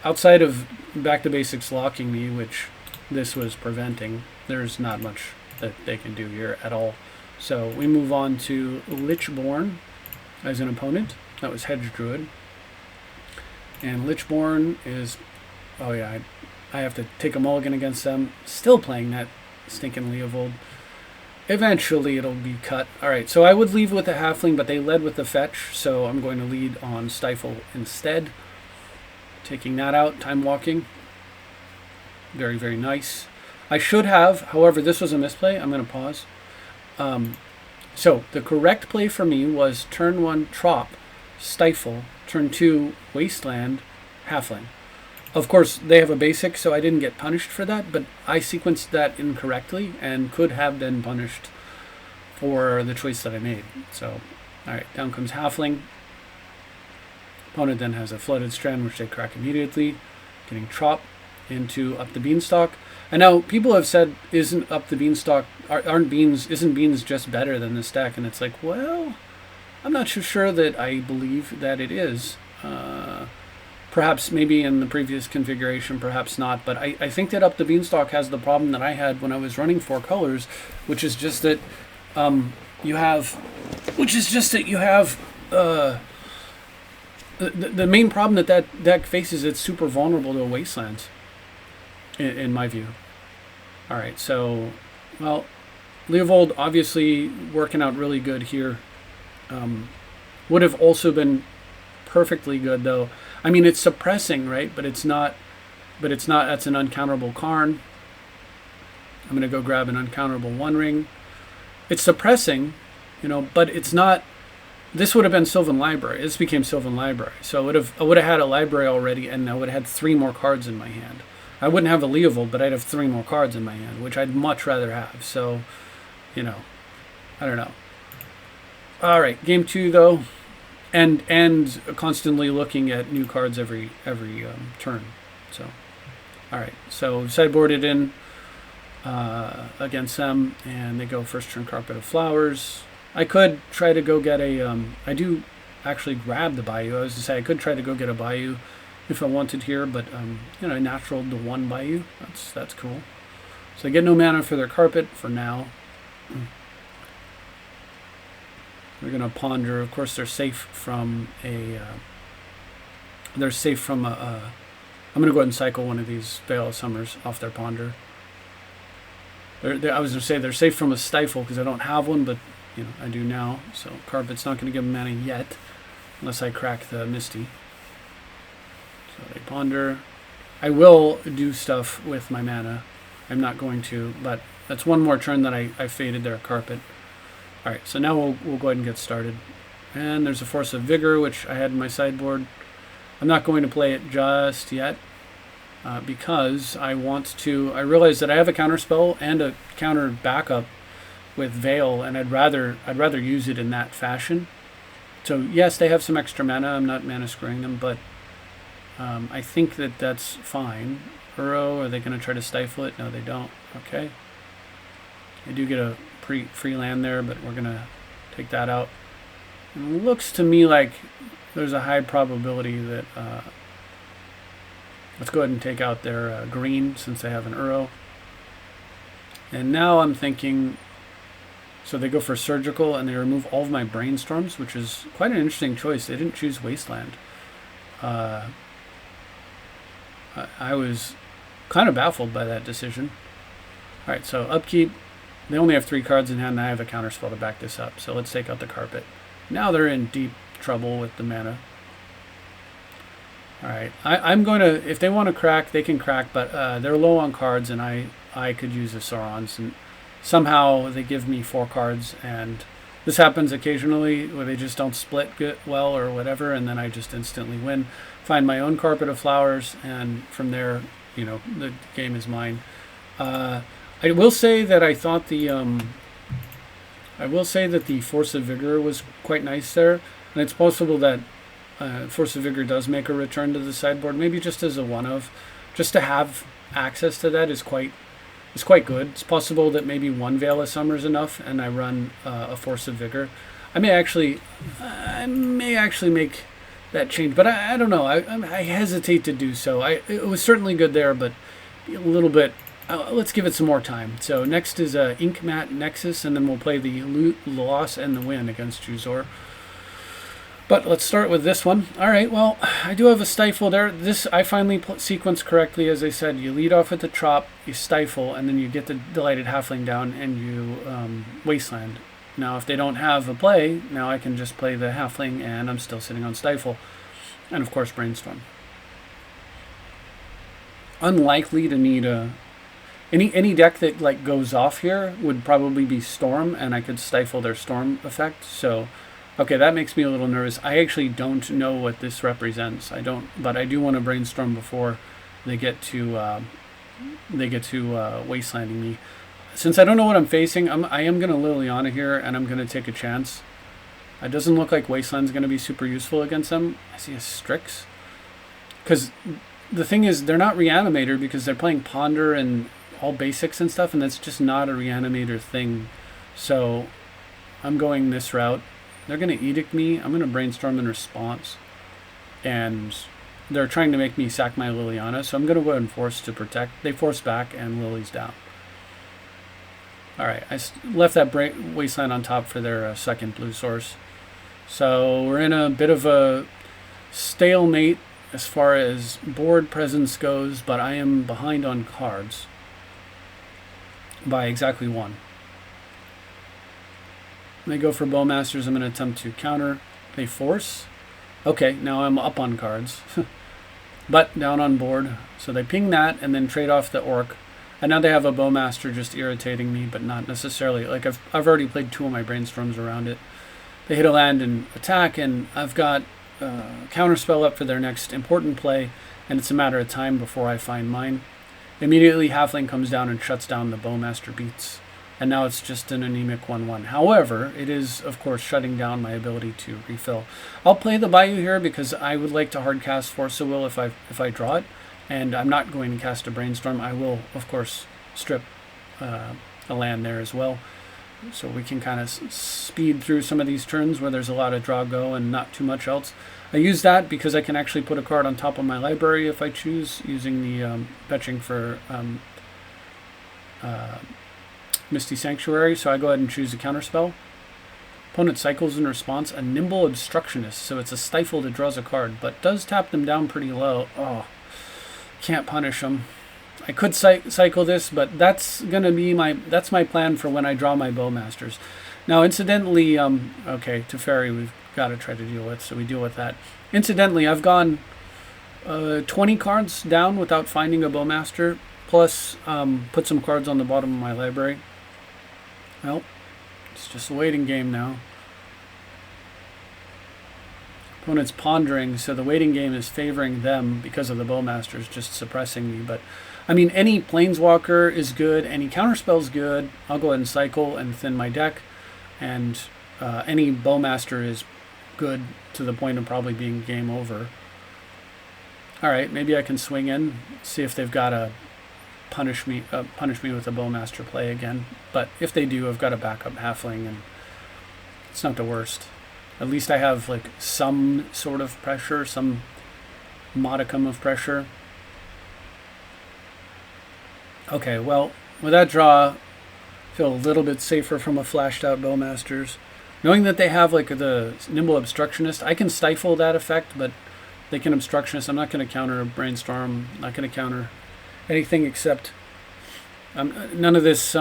Outside of back to basics locking me, which this was preventing, there's not much that they can do here at all. So we move on to Lichborn as an opponent. That was Hedge Druid. And Lichborn is... Oh yeah, I have to take a mulligan against them. Still playing that stinking Leovold. Eventually it'll be cut. Alright, so I would leave with the Halfling, but they led with the Fetch, so I'm going to lead on Stifle instead. Taking that out, Time Walking. Very, very nice. I should have, however, this was a misplay. I'm going to pause. So the correct play for me was turn 1, Trop, Stifle, turn 2, Wasteland, Halfling. Of course, they have a basic, so I didn't get punished for that, but I sequenced that incorrectly and could have been punished for the choice that I made. So, alright, down comes Halfling. Opponent then has a Flooded Strand, which they crack immediately, getting Trop into Up the Beanstalk. And now, people have said, isn't Up the Beanstalk, isn't Beans just better than this deck? And it's like, well, I'm not so sure that I believe that it is. Perhaps maybe in the previous configuration, perhaps not. But I think that Up the Beanstalk has the problem that I had when I was running 4 colors, which is just that you have the main problem that deck faces, it's super vulnerable to Wastelands, in my view. All right, so, well, Leovold obviously working out really good here. Would have also been perfectly good though. I mean, it's suppressing, right? But it's not. That's an uncounterable Karn. I'm going to go grab an uncounterable One Ring. It's suppressing, you know, but it's not. This would have been Sylvan Library. This became Sylvan Library. So I would have had a library already, and I would have had 3 more cards in my hand. I wouldn't have a Leovold, but I'd have 3 more cards in my hand, which I'd much rather have. So, you know, I don't know. All right, game 2 though. And constantly looking at new cards every turn. So, all right. So sideboarded in against them, and they go first turn Carpet of Flowers. I could try to go get a. I do actually grab the Bayou. I was to say I could try to go get a Bayou if I wanted here, but you know, I naturaled the 1 Bayou. That's cool. So they get no mana for their Carpet for now. We're going to ponder. Of course, they're safe from a... I'm going to go ahead and cycle one of these Veil of Summers off their ponder. I was going to say they're safe from a Stifle because I don't have one, but you know, I do now. So Carpet's not going to give them mana yet unless I crack the Misty. So they ponder. I will do stuff with my mana. I'm not going to, but that's one more turn that I faded their Carpet. Alright, so now we'll go ahead and get started. And there's a Force of Vigor, which I had in my sideboard. I'm not going to play it just yet, because I realize that I have a counter spell and a counter backup with Veil, and I'd rather use it in that fashion. So yes, they have some extra mana. I'm not mana screwing them, but I think that that's fine. Uro, are they going to try to stifle it? No, they don't. Okay. I do get a free land there, but we're going to take that out. And it looks to me like there's a high probability that let's go ahead and take out their green since they have an Uro. And now I'm thinking, so they go for surgical and they remove all of my brainstorms, which is quite an interesting choice. They didn't choose wasteland. I was kind of baffled by that decision. All right, so upkeep. They only have 3 cards in hand, and I have a counterspell to back this up. So let's take out the carpet. Now they're in deep trouble with the mana. All right, I'm going to, if they want to crack, they can crack, but they're low on cards, and I could use a Saurons, and somehow they give me 4 cards, and this happens occasionally where they just don't split good, well or whatever, and then I just instantly win. Find my own carpet of flowers, and from there, you know, the game is mine. I will say that I thought the Force of Vigor was quite nice there, and it's possible that Force of Vigor does make a return to the sideboard, maybe just as a one-of. Just to have access to that is quite good. It's possible that maybe 1 Veil of Summer is enough, and I run a Force of Vigor. I may actually make that change, but I don't know. I hesitate to do so. It was certainly good there, but a little bit. Let's give it some more time. So next is Ink Mat Nexus, and then we'll play the Loss and the Win against Juzor. But let's start with this one. All right, well, I do have a Stifle there. This I finally sequenced correctly. As I said, you lead off at the Trop, you Stifle, and then you get the Delighted Halfling down, and you Wasteland. Now, if they don't have a play, now I can just play the Halfling, and I'm still sitting on Stifle. And, of course, Brainstorm. Unlikely to need a... Any deck that like goes off here would probably be Storm, and I could stifle their Storm effect. So, okay, that makes me a little nervous. I actually don't know what this represents. But I do want to Brainstorm before they get to wastelanding me. Since I don't know what I'm facing, I am going to Liliana here, and I'm going to take a chance. It doesn't look like Wasteland's going to be super useful against them. I see a Strix. Because the thing is, they're not Reanimator because they're playing Ponder and all basics and stuff, and that's just not a Reanimator thing. So I'm going this route. They're going to Edict me. I'm going to Brainstorm in response. And they're trying to make me sack my Liliana, so I'm going to go ahead and Force to protect. They force back, and Lily's down. Alright, I left that Wasteland on top for their second blue source. So we're in a bit of a stalemate as far as board presence goes, but I am behind on cards by exactly 1. They go for Bowmasters. I'm going to attempt to counter. They force. Okay, now I'm up on cards, but down on board. So they ping that and then trade off the Orc. And now they have a Bowmaster just irritating me, but not necessarily. Like I've already played 2 of my Brainstorms around it. They hit a land and attack, and I've got Counterspell up for their next important play, and it's a matter of time before I find mine. Immediately, Halfling comes down and shuts down the Bowmaster beats, and now it's just an anemic 1/1. However, it is, of course, shutting down my ability to refill. I'll play the Bayou here because I would like to hardcast Force of Will if I draw it, and I'm not going to cast a Brainstorm. I will, of course, strip a land there as well, so we can kind of speed through some of these turns where there's a lot of draw go and not too much else. I use that because I can actually put a card on top of my library if I choose, using the fetching for Misty Sanctuary. So I go ahead and choose a counterspell. Opponent cycles in response, a Nimble Obstructionist, so it's a Stifle that draws a card, but does tap them down pretty low. Oh, can't punish them. I could cycle this, but that's gonna be my plan for when I draw my Bowmasters. Now, incidentally, okay, Teferi we've got to try to deal with, so we deal with that. Incidentally, I've gone 20 cards down without finding a Bowmaster, plus put some cards on the bottom of my library. Well, it's just a waiting game now. Opponent's pondering, so the waiting game is favoring them because of the Bowmasters just suppressing me. But, I mean, any Planeswalker is good, any Counterspell is good. I'll go ahead and cycle and thin my deck, and any Bowmaster is good to the point of probably being game over. Alright, maybe I can swing in, see if they've got to punish me with a Bowmaster play again. But if they do, I've got a backup Halfling, and it's not the worst. At least I have like some sort of pressure, some modicum of pressure. Okay, well, with that draw, I feel a little bit safer from a flashed out Bowmasters. Knowing that they have like the Nimble Obstructionist, I can stifle that effect, but they can Obstructionist. I'm not going to counter Brainstorm, not going to counter anything except none of this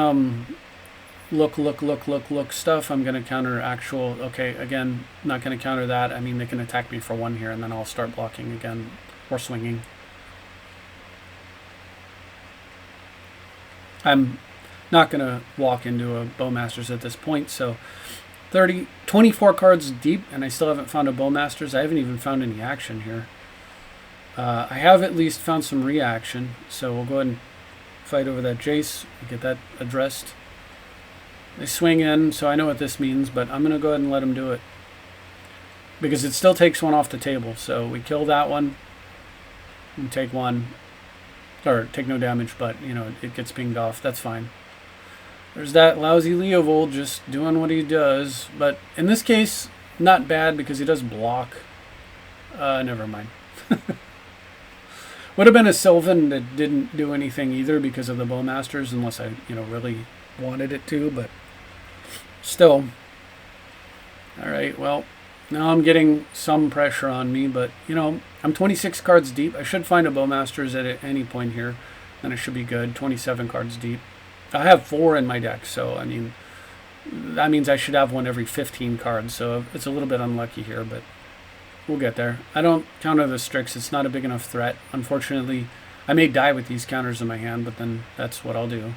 look stuff. I'm going to counter actual, okay, again, not going to counter that. I mean, they can attack me for 1 here, and then I'll start blocking again, or swinging. I'm not going to walk into a Bowmasters at this point, so 24 cards deep, and I still haven't found a Bowmasters. I haven't even found any action here. I have at least found some reaction, so we'll go ahead and fight over that Jace, get that addressed. They swing in, so I know what this means, but I'm going to go ahead and let them do it. Because it still takes one off the table, so we kill that one, and take one, or take no damage, but, you know, it gets pinged off. That's fine. There's that lousy Leovold just doing what he does, but in this case, not bad because he does block. Never mind. Would have been a Sylvan that didn't do anything either because of the Bowmasters, unless I, you know, really wanted it to, but still. Alright, well, now I'm getting some pressure on me, but, you know, I'm 26 cards deep. I should find a Bowmasters at any point here, and it should be good. 27 cards deep. I have 4 in my deck, so, I mean, that means I should have one every 15 cards, so it's a little bit unlucky here, but we'll get there. I don't counter the Strix. It's not a big enough threat. Unfortunately, I may die with these counters in my hand, but then that's what I'll do.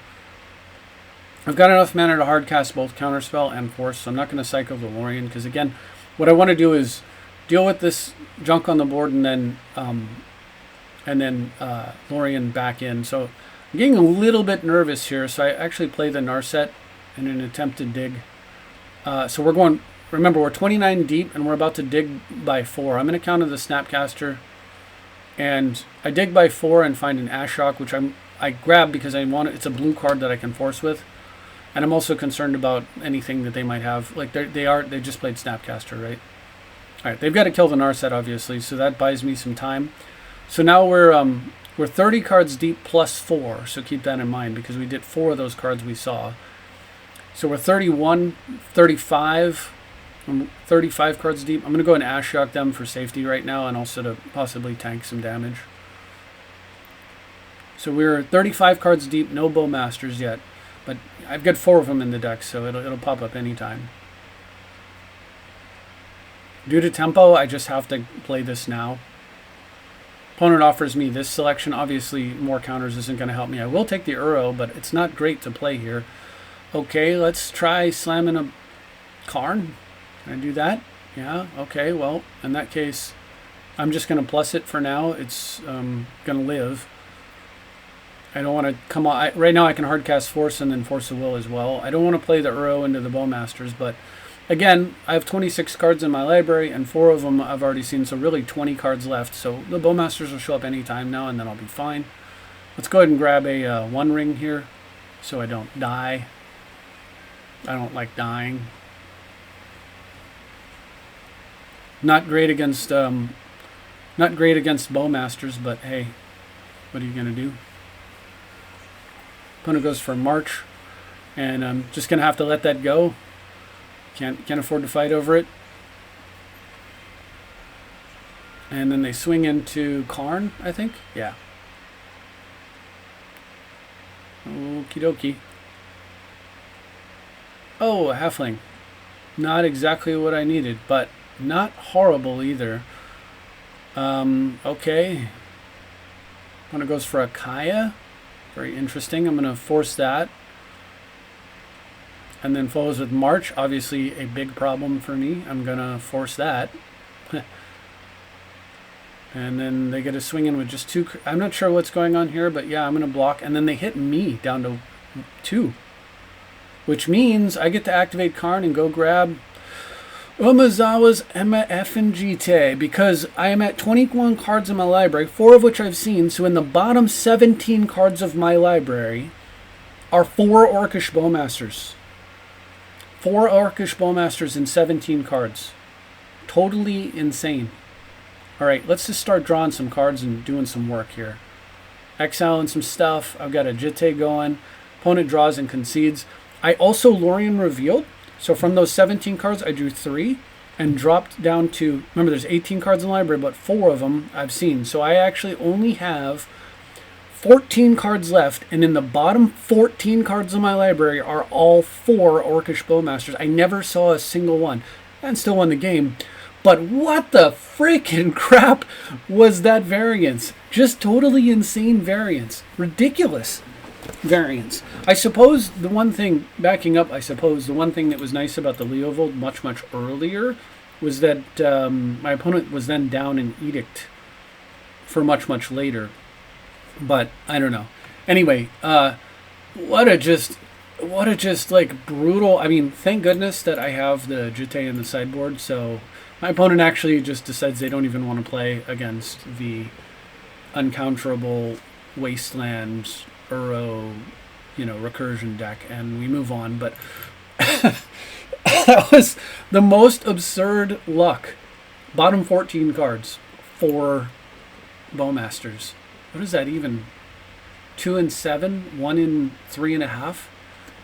I've got enough mana to hardcast both Counterspell and Force, so I'm not going to cycle the Lorien, because again, what I want to do is deal with this junk on the board and then Lorien back in. So I'm getting a little bit nervous here, so I actually play the Narset in an attempt to dig. So we're going, remember, we're 29 deep, and we're about to dig by 4. I'm going to counter the Snapcaster, and I dig by 4 and find an Ashok, which I grab because I want it. It's a blue card that I can force with. And I'm also concerned about anything that they might have. Like they just played Snapcaster, right? All right, they've got to kill the Narset, obviously, so that buys me some time. So now we're 30 cards deep plus 4, so keep that in mind because we did 4 of those cards we saw. So we're 31, 35, 35 cards deep. I'm going to go and Ashok them for safety right now and also to possibly tank some damage. So we're 35 cards deep, no Bowmasters yet. But I've got 4 of them in the deck, so it'll pop up anytime. Due to tempo, I just have to play this now. Opponent offers me this selection. Obviously, more counters isn't going to help me. I will take the Uro, but it's not great to play here. Okay, let's try slamming a Karn. Can I do that? Yeah, okay, well, in that case, I'm just going to plus it for now. It's going to live. I don't want to come on. Right now I can hardcast Force and then Force of Will as well. I don't want to play the Uro into the Bowmasters, but again, I have 26 cards in my library, and 4 of them I've already seen, so really 20 cards left. So the Bowmasters will show up anytime now, and then I'll be fine. Let's go ahead and grab a 1 ring here so I don't die. I don't like dying. Not great against Bowmasters, but hey, what are you going to do? Opponent goes for March, and I'm just going to have to let that go. Can't afford to fight over it. And then they swing into Karn, I think. Yeah. Okie dokie. Oh, a Halfling. Not exactly what I needed, but not horrible either. Okay. Opponent goes for a Kaya. Very interesting. I'm going to force that. And then follows with March. Obviously a big problem for me. I'm going to force that. And then they get a swing in with just 2. I'm not sure what's going on here, but yeah, I'm going to block. And then they hit me down to 2. Which means I get to activate Karn and go grab Umezawa's Emma F&GT, because I am at 21 cards in my library, 4 of which I've seen, so in the bottom 17 cards of my library are 4 Orcish Bowmasters. 4 Orcish Bowmasters in 17 cards. totally insane. All right, let's just start drawing some cards and doing some work here. Exiling some stuff. I've got a Jitte going. Opponent draws and concedes. I also Lorien revealed. So from those 17 cards, I drew 3 and dropped down to, remember there's 18 cards in the library, but 4 of them I've seen. So I actually only have 14 cards left, and in the bottom 14 cards in my library are all 4 Orcish Bowmasters. I never saw a single one, and still won the game. But what the freaking crap was that variance? Just totally insane variance. Ridiculous variance. I suppose the one thing, backing up, the one thing that was nice about the Leovold much earlier was that my opponent was then down an Edict for much later. But I don't know. Anyway, what a just like brutal. I mean, thank goodness that I have the Jitte in the sideboard. So my opponent actually just decides they don't even want to play against the uncounterable Wasteland Uro, recursion deck, and we move on. But that was the most absurd luck. Bottom 14 cards, 4 Bowmasters. What is that even? 2 and 7, 1 in 3.5.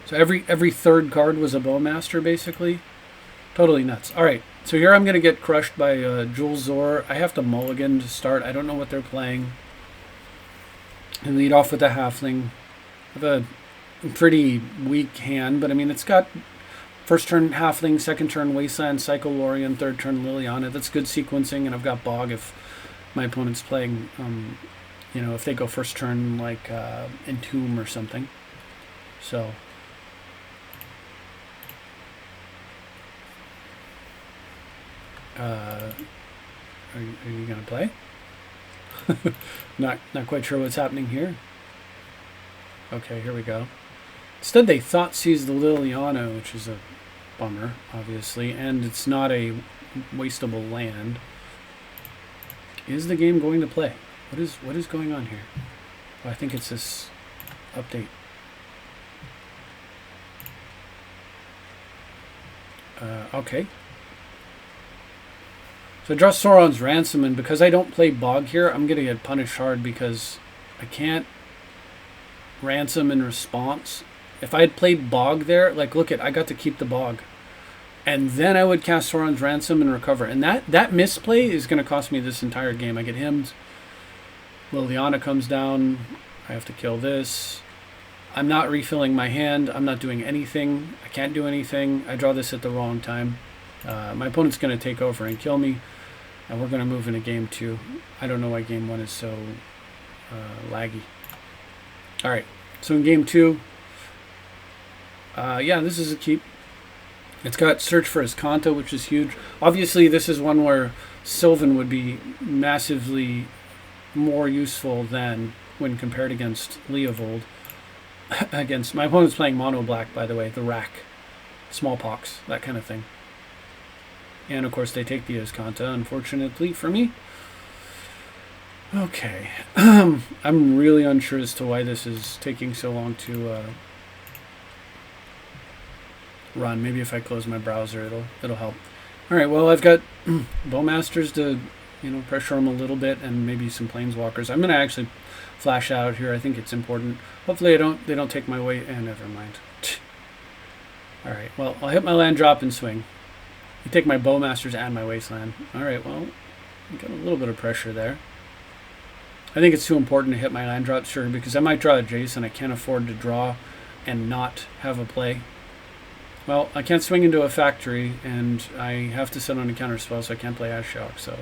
So every third card was a Bowmaster, basically. Totally nuts. All right, so here I'm going to get crushed by Jules Zor. I have to mulligan to start. I don't know what they're playing. And lead off with a Halfling. I have a pretty weak hand, but I mean, it's got first turn Halfling, second turn Wasteland, Psycho Lorien, third turn Liliana. That's good sequencing, and I've got Bog if my opponent's playing, if they go first turn like Entomb or something. So are you gonna play? Not quite sure what's happening here. Okay, here we go. Instead, they Thoughtseize the Liliana, which is a bummer, obviously, and it's not a wasteable land. Is the game going to play? What is going on here? Oh, I think it's this update. Okay. So I draw Sauron's Ransom, and because I don't play Bog here, I'm going to get punished hard because I can't Ransom in response. If I had played Bog there, like, look I got to keep the Bog. And then I would cast Sauron's Ransom and recover. And that misplay is going to cost me this entire game. I get hymned. Liliana comes down. I have to kill this. I'm not refilling my hand. I'm not doing anything. I can't do anything. I draw this at the wrong time. My opponent's going to take over and kill me. And we're going to move into game 2. I don't know why game 1 is so laggy. All right. So in game 2, yeah, this is a keep. It's got Search for Escanta, which is huge. Obviously, this is one where Sylvan would be massively more useful than when compared against Leovold. Against my opponent's playing mono black, by the way, the rack, smallpox, that kind of thing. And of course, they take the Escanta, unfortunately for me. Okay, I'm really unsure as to why this is taking so long to run. Maybe if I close my browser, it'll help. All right, well, I've got Bowmasters to pressure them a little bit, and maybe some Planeswalkers. I'm gonna actually flash out here. I think it's important. Hopefully, they don't take my way. And never mind. All right, well, I'll hit my land drop and swing. You take my Bowmasters and my Wasteland. All right, well, got a little bit of pressure there. I think it's too important to hit my land drop, sure, because I might draw a Jason. I can't afford to draw and not have a play. Well, I can't swing into a factory, and I have to sit on a counter spell, so I can't play Ashiok. So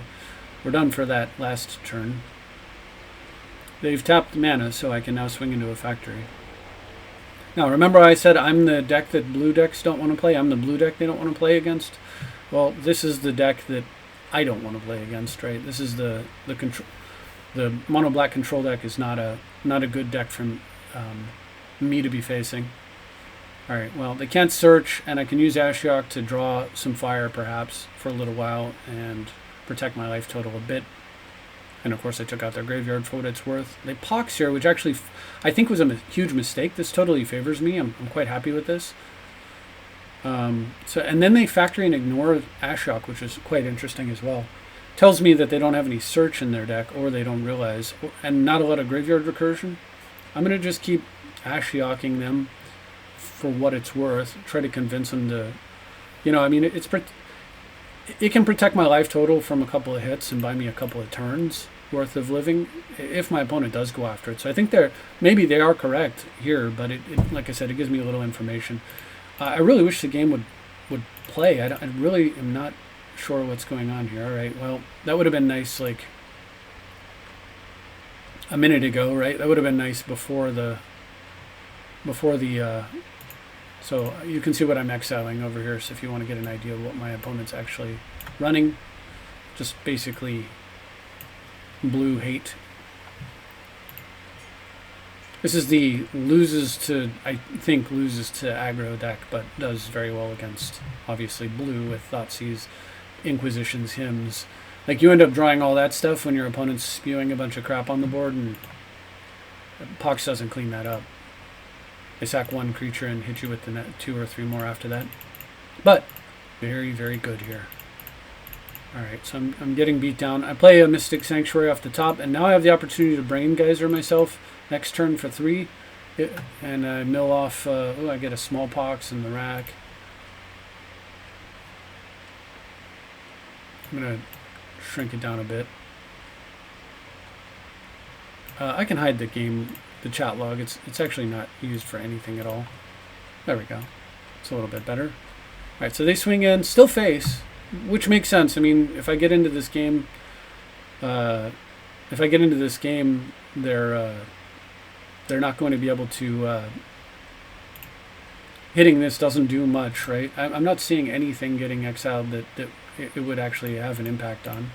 we're done for that last turn. They've tapped mana, so I can now swing into a factory. Now, remember I said I'm the deck that blue decks don't want to play? I'm the blue deck they don't want to play against? Well, this is the deck that I don't want to play against, right? This is the mono black control deck is not a good deck for me to be facing. All right, well, they can't search, and I can use Ashiok to draw some fire, perhaps, for a little while, and protect my life total a bit. And, of course, I took out their graveyard for what it's worth. They Pox here, which actually I think was a huge mistake. This totally favors me. I'm quite happy with this. So and then they factory and ignore Ashiok, which is quite interesting as well. Tells me that they don't have any search in their deck, or they don't realize, and not a lot of graveyard recursion. I'm going to just keep Ashioking them for what it's worth. Try to convince them to, I mean, it can protect my life total from a couple of hits and buy me a couple of turns worth of living if my opponent does go after it. So I think maybe they are correct here, but it like I said, it gives me a little information. I really wish the game would play. I really am not sure what's going on here. All right, well, that would have been nice like a minute ago, right? That would have been nice before the so you can see what I'm exiling over here. So if you want to get an idea of what my opponent's actually running, just basically blue hate. This is the I think loses to aggro deck, but does very well against, obviously, blue with Thoughtseize, Inquisitions, Hymns. Like, you end up drawing all that stuff when your opponent's spewing a bunch of crap on the board, and Pox doesn't clean that up. They sack one creature and hit you with the 2 or 3 more after that. But, very, very good here. Alright, so I'm getting beat down. I play a Mystic Sanctuary off the top, and now I have the opportunity to Brain Geyser myself next turn for 3. And I mill off, I get a Smallpox in the rack. I'm going to shrink it down a bit. I can hide the chat log. It's actually not used for anything at all. There we go. It's a little bit better. Alright, so they swing in, still face, which makes sense. I mean, if I get into this game, they're not going to be able to, hitting this doesn't do much, right? I'm not seeing anything getting exiled that it would actually have an impact on.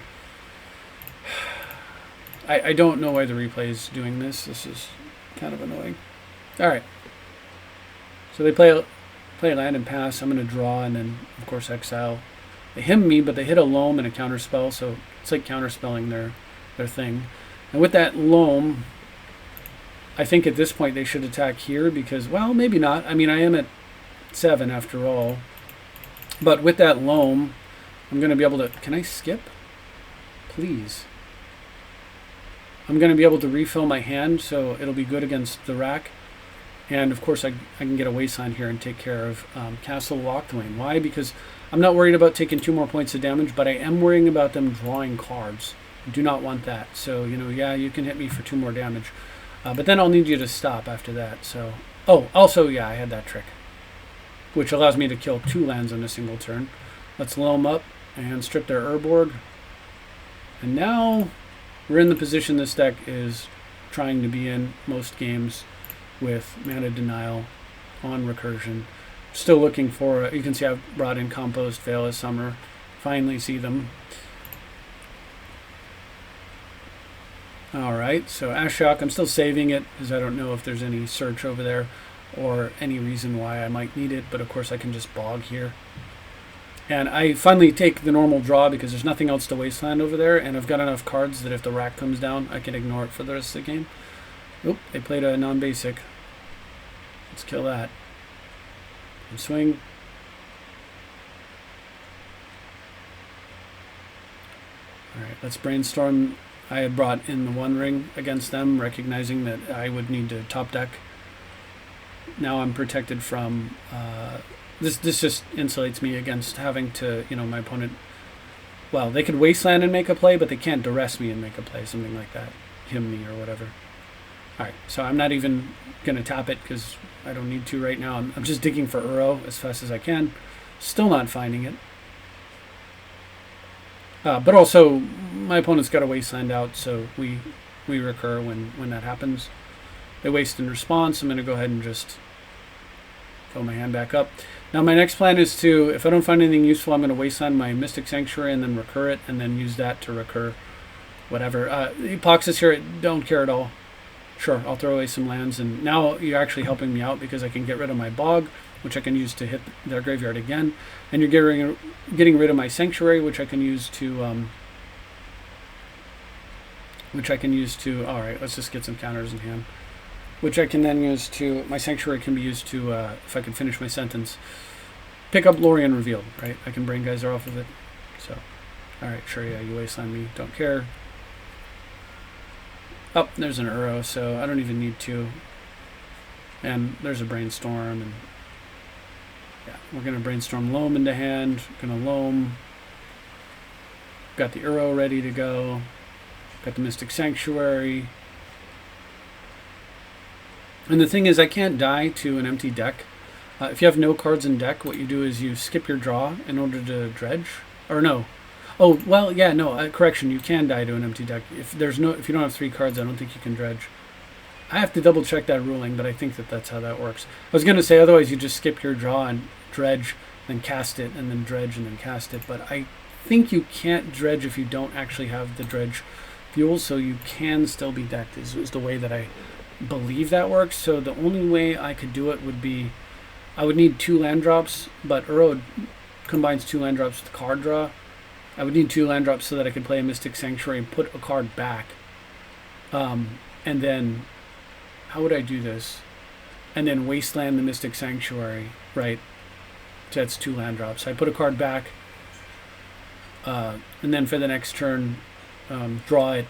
I don't know why the replay is doing this. This is kind of annoying. Alright. So they play land and pass. I'm going to draw and then, of course, exile. They hymn me, but they hit a loam and a counterspell, so it's like counterspelling their thing. And with that loam, I think at this point they should attack here because, well, maybe not. I mean, I am at 7 after all. But with that loam, I'm going to be able to... Can I skip? Please. I'm going to be able to refill my hand, so it'll be good against the rack. And, of course, I can get a Wasteland here and take care of Castle Locthwain. Why? Because I'm not worried about taking 2 more points of damage, but I am worrying about them drawing cards. I do not want that. So, yeah, you can hit me for 2 more damage. But then I'll need you to stop after that. So, also, yeah, I had that trick, which allows me to kill 2 lands on a single turn. Let's loam up and strip their Urborg. And now we're in the position this deck is trying to be in most games with Mana Denial on recursion. Still looking for, you can see I've brought in Compost, Veil of Summer. Finally see them. Alright, so Ashiok, I'm still saving it because I don't know if there's any search over there or any reason why I might need it, but of course I can just bog here. And I finally take the normal draw because there's nothing else to Wasteland over there, and I've got enough cards that if the rack comes down, I can ignore it for the rest of the game. Oop, they played a non-basic. Let's kill that. And swing. Alright, let's brainstorm. I had brought in the One Ring against them, recognizing that I would need to top deck. Now I'm protected from... This just insulates me against having to, my opponent... Well, they could Wasteland and make a play, but they can't duress me and make a play, something like that. Hymn me or whatever. Alright, so I'm not even going to tap it because I don't need to right now. I'm just digging for Uro as fast as I can. Still not finding it. But also, my opponent's got a Wasteland out, so we recur when that happens. They waste in response. I'm going to go ahead and just fill my hand back up. Now my next plan is to, if I don't find anything useful, I'm going to Wasteland my Mystic Sanctuary and then recur it, and then use that to recur whatever. Epoxys here, don't care at all. Sure, I'll throw away some lands, and now you're actually helping me out because I can get rid of my Bog, which I can use to hit their graveyard again, and you're getting rid of my Sanctuary, which I can use to, alright, let's just get some counters in hand. Which I can then use to, my Sanctuary can be used to, if I can finish my sentence, pick up Lorien Revealed, right? I can Brain Geyser off of it. So, alright, sure, yeah, you wasteland me, don't care. Oh, there's an Uro, so I don't even need to. And there's a Brainstorm, and yeah, we're going to Brainstorm Loam into hand. Going to Loam. Got the Uro ready to go. Got the Mystic Sanctuary. And the thing is, I can't die to an empty deck. If you have no cards in deck, what you do is you skip your draw in order to dredge. Or no. Oh, well, yeah, no, correction, you can die to an empty deck. If you don't have 3 cards, I don't think you can dredge. I have to double check that ruling, but I think that's how that works. I was going to say, otherwise you just skip your draw and dredge, then cast it, and then dredge, and then cast it. But I think you can't dredge if you don't actually have the dredge fuel, so you can still be decked, is the way that I believe that works. So the only way I could do it would be, I would need 2 land drops, but Uro combines 2 land drops with card draw. I would need 2 land drops so that I could play a Mystic Sanctuary and put a card back. And then, how would I do this? And then wasteland the Mystic Sanctuary, right? So that's 2 land drops. I put a card back, and then for the next turn, draw it,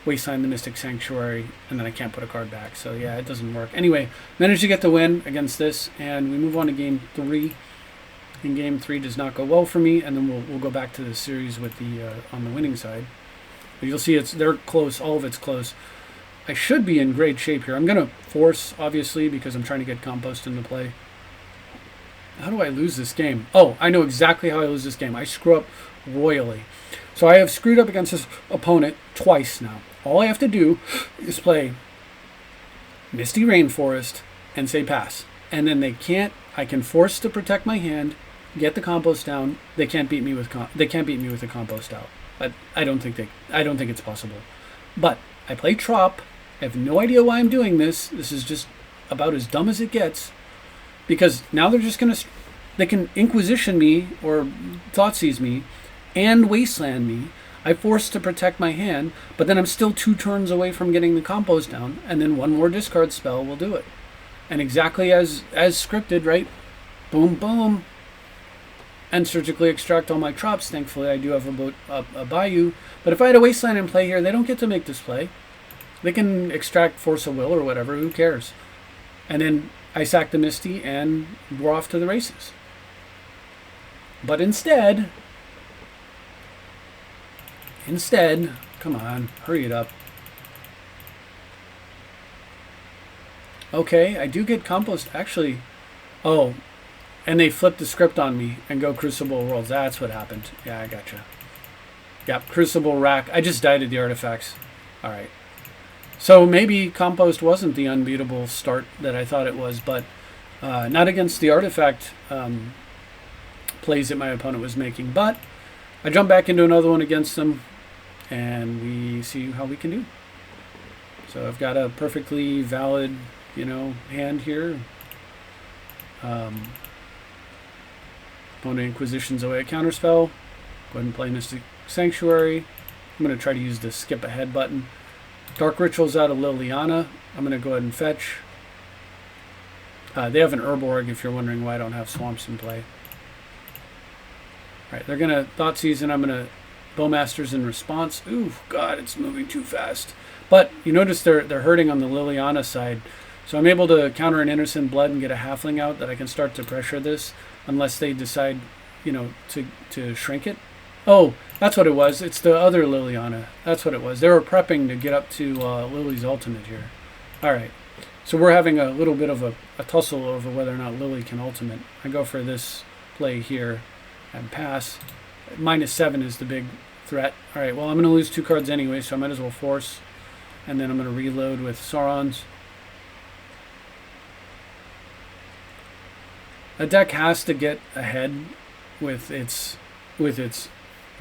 wasteland the Mystic Sanctuary, and then I can't put a card back. So yeah, it doesn't work. Anyway, managed to get the win against this, and we move on to game 3. And game 3 does not go well for me, and then we'll go back to the series with the on the winning side. But you'll see they're close. All of it's close. I should be in great shape here. I'm gonna force, obviously, because I'm trying to get compost into play. How do I lose this game? Oh, I know exactly how I lose this game. I screw up royally. So I have screwed up against this opponent twice now. All I have to do is play Misty Rainforest and say pass, and then I can force to protect my hand, get the compost down. They can't beat me with the compost out. I don't think it's possible. But I play Trop. I have no idea why I'm doing this. This is just about as dumb as it gets. Because now they can Inquisition me or Thoughtseize me and Wasteland me. I force to protect my hand, but then I'm still 2 turns away from getting the compost down, and then 1 more discard spell will do it. And exactly as scripted, right? Boom, boom. And surgically extract all my Trops. Thankfully, I do have a Bayou. But if I had a Wasteland in play here, they don't get to make this play. They can extract Force of Will or whatever. Who cares? And then I sack the Misty, and we're off to the races. But instead, come on, hurry it up. Okay, I do get compost. Actually, oh, and they flip the script on me and go Crucible Worlds. That's what happened. Yeah, I gotcha. Yep, Crucible Rack. I just died to the artifacts. All right. So maybe compost wasn't the unbeatable start that I thought it was, but not against the artifact plays that my opponent was making. But I jump back into another one against them, and we see how we can do. So I've got a perfectly valid, hand here. Opponent Inquisitions away a counterspell. Go ahead and play Mystic Sanctuary. I'm going to try to use the skip ahead button. Dark Rituals out of Liliana. I'm going to go ahead and fetch. They have an Urborg, if you're wondering why I don't have Swamps in play. Alright, they're going to Thoughtseize, and I'm going to Bowmasters in response. Ooh, God, it's moving too fast. But you notice they're hurting on the Liliana side. So I'm able to counter an Innocent Blood and get a Halfling out that I can start to pressure this, unless they decide, to shrink it. Oh, that's what it was. It's the other Liliana. That's what it was. They were prepping to get up to Lily's ultimate here. Alright, so we're having a little bit of a tussle over whether or not Lily can ultimate. I go for this play here and pass. -7 is the big threat. Alright, well, I'm going to lose 2 cards anyway, so I might as well force. And then I'm going to reload with Saurons. A deck has to get ahead with its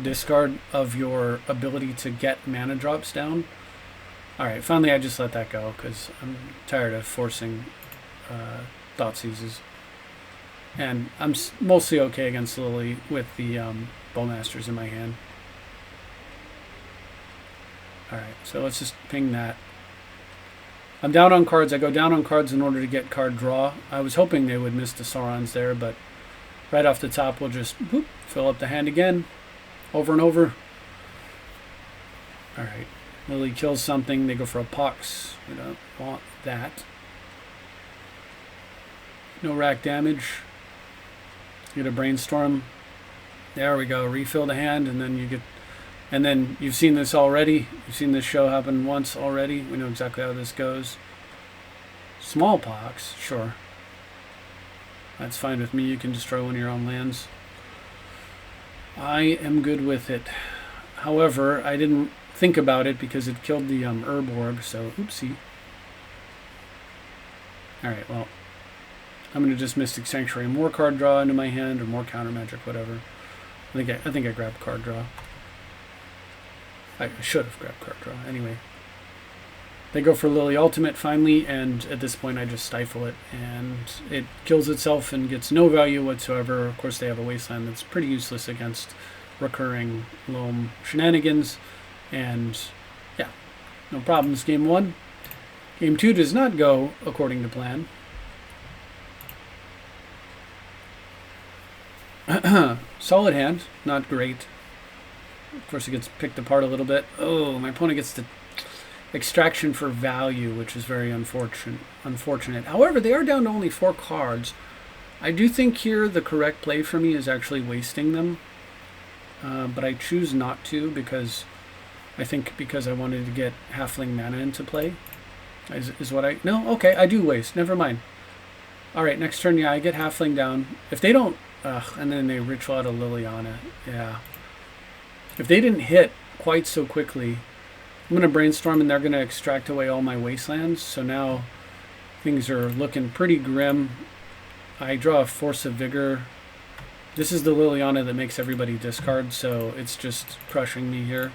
discard of your ability to get mana drops down. Alright, finally I just let that go because I'm tired of forcing Thoughtseizes. And I'm mostly okay against Lily with the Bowmasters in my hand. Alright, so let's just ping that. I'm down on cards. I go down on cards in order to get card draw. I was hoping they would miss the Saurons there, but right off the top, we'll just whoop, fill up the hand again, over and over. All right, Lily kills something. They go for a pox. We don't want that. No rack damage. Get a brainstorm. There we go. Refill the hand, and then you get. And then you've seen this already. You've seen this show happen once already. We know exactly how this goes. Smallpox, sure. That's fine with me. You can destroy one of your own lands. I am good with it. However, I didn't think about it because it killed the Urborg, so oopsie. Alright, well, I'm going to just Mystic Sanctuary. More card draw into my hand, or more counter magic, whatever. I think I grabbed card draw. I should have grabbed card draw. Anyway. They go for Lily Ultimate finally, and at this point I just stifle it, and it kills itself and gets no value whatsoever. Of course, they have a Wasteland that's pretty useless against recurring Loam shenanigans, and yeah, no problems. Game 1. Game 2 does not go according to plan. Solid hand, not great. Of course, it gets picked apart a little bit. Oh, my opponent gets to extraction for value, which is very unfortunate. However, they are down to only 4 cards. I do think here the correct play for me is actually wasting them, but I choose not to because I wanted to get Halfling mana into play. Is what I... No, okay, I do waste. Never mind. All right, next turn, yeah, I get Halfling down. If they don't... and then they ritual out a Liliana. Yeah. If they didn't hit quite so quickly... I'm going to brainstorm, and they're going to extract away all my wastelands. So now things are looking pretty grim. I draw a Force of Vigor. This is the Liliana that makes everybody discard, so it's just crushing me here.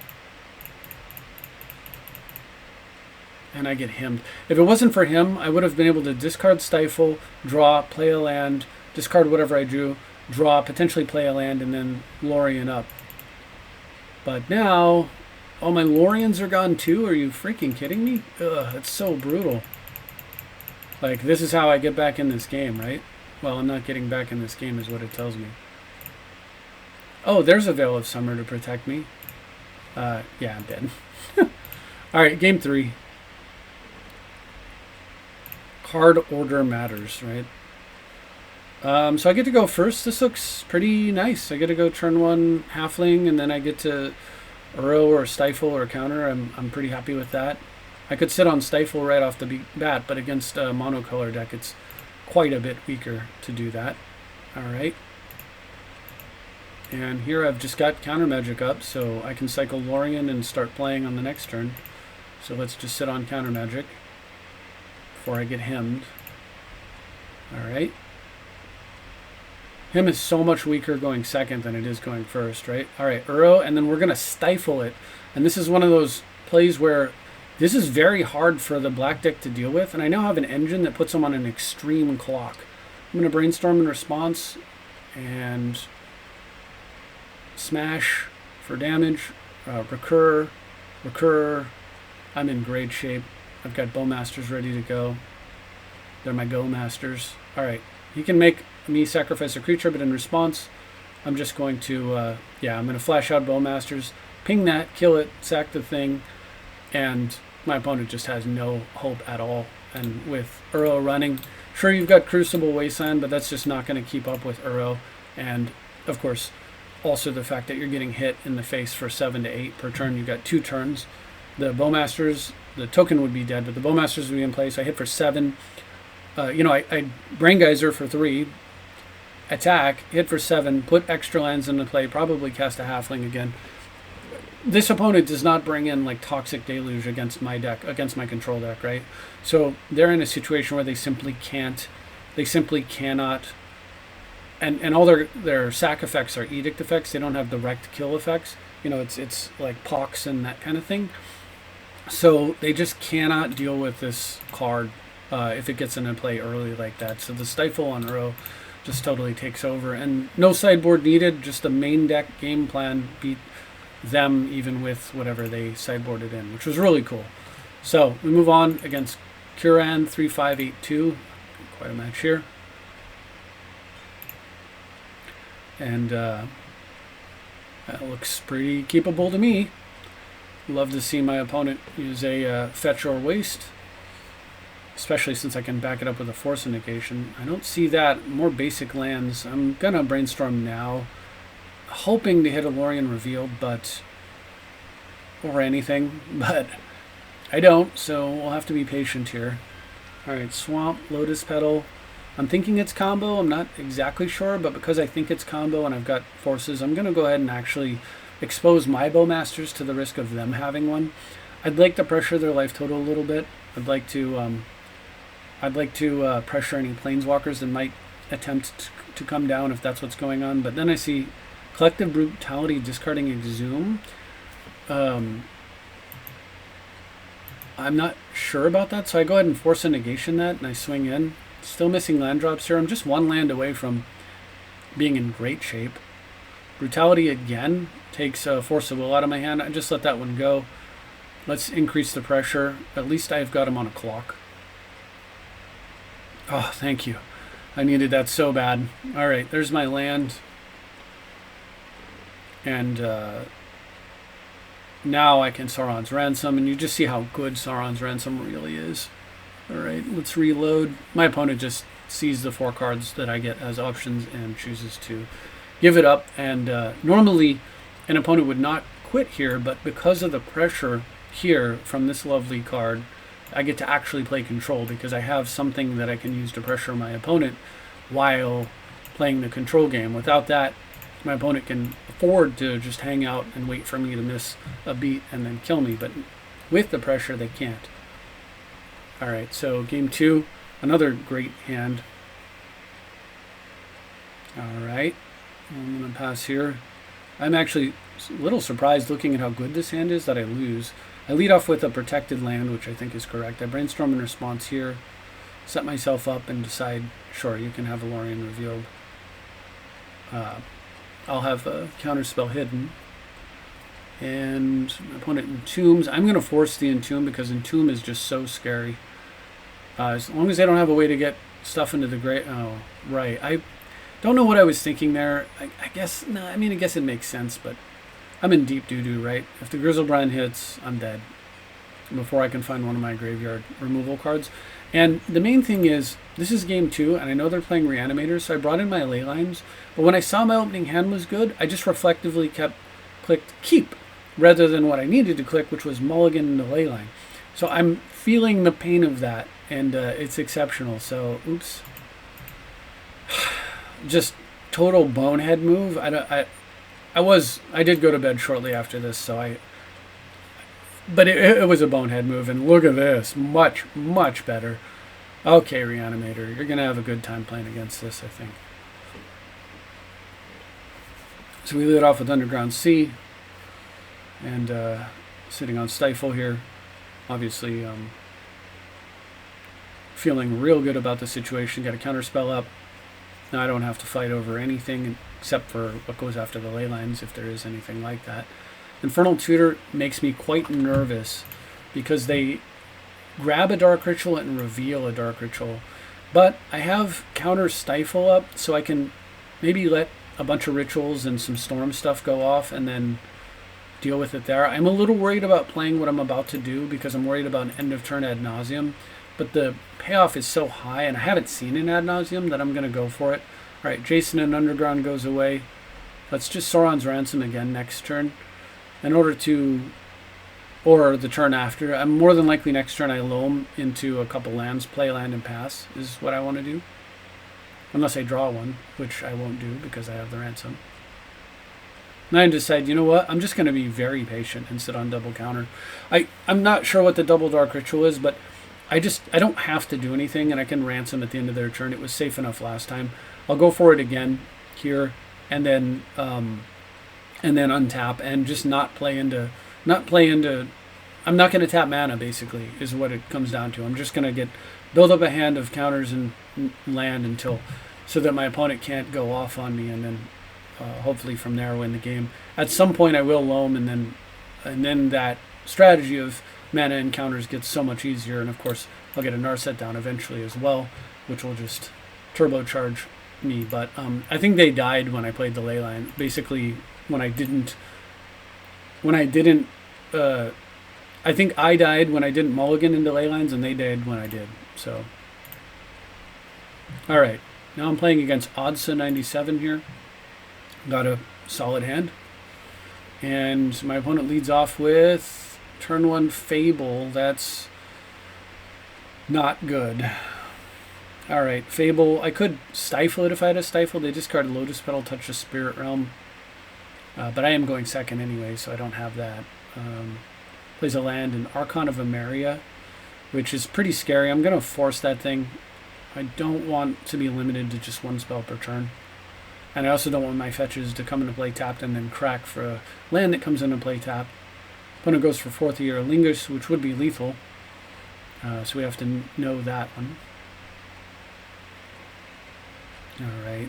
And I get him. If it wasn't for him, I would have been able to discard Stifle, draw, play a land, discard whatever I drew, draw, potentially play a land, and then Lorien up. But now... Oh, my Lorians are gone too? Are you freaking kidding me? Ugh, it's so brutal. Like, this is how I get back in this game, right? Well, I'm not getting back in this game is what it tells me. Oh, there's a Veil of Summer to protect me. Yeah, I'm dead. Alright, game 3. Card order matters, right? So I get to go first. This looks pretty nice. I get to go turn 1 Halfling, and then I get to... Uro or Stifle or counter. I'm pretty happy with that. I could sit on Stifle right off the bat, but against a monocolor deck, it's quite a bit weaker to do that. Alright. And here I've just got counter magic up, so I can cycle Lorien and start playing on the next turn. So let's just sit on counter magic before I get hemmed. Alright. Him is so much weaker going second than it is going first, right? All right, Uro, and then we're going to stifle it. And this is one of those plays where this is very hard for the black deck to deal with. And I now have an engine that puts them on an extreme clock. I'm going to brainstorm in response and smash for damage, recur. I'm in great shape. I've got Bowmasters ready to go. They're my Go Masters. All right, he can make me sacrifice a creature, but in response, I'm just going to, I'm going to flash out Bowmasters, ping that, kill it, sack the thing, and my opponent just has no hope at all. And with Uro running, sure, you've got Crucible Wasteland, but that's just not going to keep up with Uro. And, of course, also the fact that you're getting hit in the face for 7 to 8 per turn. You've got 2 turns. The Bowmasters, the token would be dead, but the Bowmasters would be in play, so I hit for 7. I Brain Geyser for 3, attack, hit for 7, put extra lands into play, probably cast a Halfling again. This opponent does not bring in like Toxic Deluge against my deck, against my control deck, right? So they're in a situation where they simply can't, they simply cannot, and all their sack effects are edict effects. They don't have direct kill effects. It's like pox and that kind of thing. So they just cannot deal with this card if it gets into play early like that. So the Stifle on Uro just totally takes over, and no sideboard needed. Just the main deck game plan beat them even with whatever they sideboarded in, which was really cool. So we move on against Kuran 3582. Quite a match here. and that looks pretty keepable to me. Love to see my opponent use a fetch or waste, especially since I can back it up with a force negation. I don't see that. More basic lands. I'm gonna brainstorm now, hoping to hit a Lorien reveal, or anything, but I don't, so we'll have to be patient here. Alright, Swamp, Lotus Petal. I'm thinking it's combo. I'm not exactly sure, but because I think it's combo and I've got forces, I'm going to go ahead and actually expose my Bowmasters to the risk of them having one. I'd like to pressure their life total a little bit. I'd like to pressure any Planeswalkers that might attempt to come down if that's what's going on. But then I see Collective Brutality discarding Exhume. I'm not sure about that, so I go ahead and force a negation that, and I swing in. Still missing land drops here. I'm just one land away from being in great shape. Brutality again takes Force of Will out of my hand. I just let that one go. Let's increase the pressure. At least I've got him on a clock. Oh, thank you. I needed that so bad. All right, there's my land. And now I can Sauron's Ransom, and you just see how good Sauron's Ransom really is. Alright, let's reload. My opponent just sees the 4 cards that I get as options and chooses to give it up. And normally an opponent would not quit here, but because of the pressure here from this lovely card, I get to actually play control because I have something that I can use to pressure my opponent while playing the control game. Without that, my opponent can afford to just hang out and wait for me to miss a beat and then kill me, but with the pressure they can't. Alright, so game 2, another great hand. Alright, I'm going to pass here. I'm actually a little surprised looking at how good this hand is that I lose. I lead off with a protected land, which I think is correct. I brainstorm in response here, set myself up and decide, sure, you can have a Lorien revealed. I'll have a counterspell hidden. And my opponent entombs. I'm going to force the entomb because entomb is just so scary. As long as I don't have a way to get stuff into the grave. Oh, right. I don't know what I was thinking there. I guess, no, I mean, I guess it makes sense, but I'm in deep doo-doo, right? If the Grizzlebrand hits, I'm dead before I can find one of my graveyard removal cards. And the main thing is, this is game 2, and I know they're playing Reanimators, so I brought in my ley lines. But when I saw my opening hand was good, I just reflectively clicked keep, rather than what I needed to click, which was mulligan in the ley line. So I'm feeling the pain of that, and it's exceptional. So, oops. Just total bonehead move. I did go to bed shortly after this, so but it was a bonehead move, and look at this. Much, much better. Okay, Reanimator, you're going to have a good time playing against this, I think. So we lead off with Underground Sea, and sitting on Stifle here. Obviously, feeling real good about the situation. Got a counterspell up. Now I don't have to fight over anything except for what goes after the ley lines, if there is anything like that. Infernal Tutor makes me quite nervous because they grab a Dark Ritual and reveal a Dark Ritual. But I have counter Stifle up, so I can maybe let a bunch of rituals and some storm stuff go off and then deal with it there. I'm a little worried about playing what I'm about to do because I'm worried about an end of turn ad nauseum. But the payoff is so high, and I haven't seen an ad nauseum, that I'm going to go for it. Alright, Jason and Underground goes away. Let's just Sauron's Ransom again next turn. In order to, or the turn after, I'm more than likely next turn I loam into a couple lands, play land and pass is what I want to do. Unless I draw one, which I won't do because I have the Ransom. And I decide, you know what, I'm just going to be very patient and sit on double counter. I'm not sure what the double Dark Ritual is, but I don't have to do anything, and I can Ransom at the end of their turn. It was safe enough last time. I'll go for it again here, and then untap and just not play into. I'm not going to tap mana. Basically, is what it comes down to. I'm just going to build up a hand of counters and land so that my opponent can't go off on me, and then hopefully from there win the game. At some point, I will loam, and then that strategy of mana encounters gets so much easier, and of course I'll get a Narset down eventually as well, which will just turbocharge me, but I think they died when I played the ley line. Basically, when I didn't, I think I died when I didn't mulligan into ley lines, and they died when I did. So, all right, now I'm playing against Oddsa 97 here. Got a solid hand, and my opponent leads off with turn 1 Fable. That's not good. All right, Fable. I could stifle it if I had a stifle. They discard Lotus Petal, touch the Spirit Realm. But I am going second anyway, so I don't have that. Plays a land in Archon of Emeria, which is pretty scary. I'm going to force that thing. I don't want to be limited to just one spell per turn. And I also don't want my fetches to come into play tapped and then crack for a land that comes into play tapped. Opponent goes for 4th Year Lingus, which would be lethal. So we have to know that one. Alright.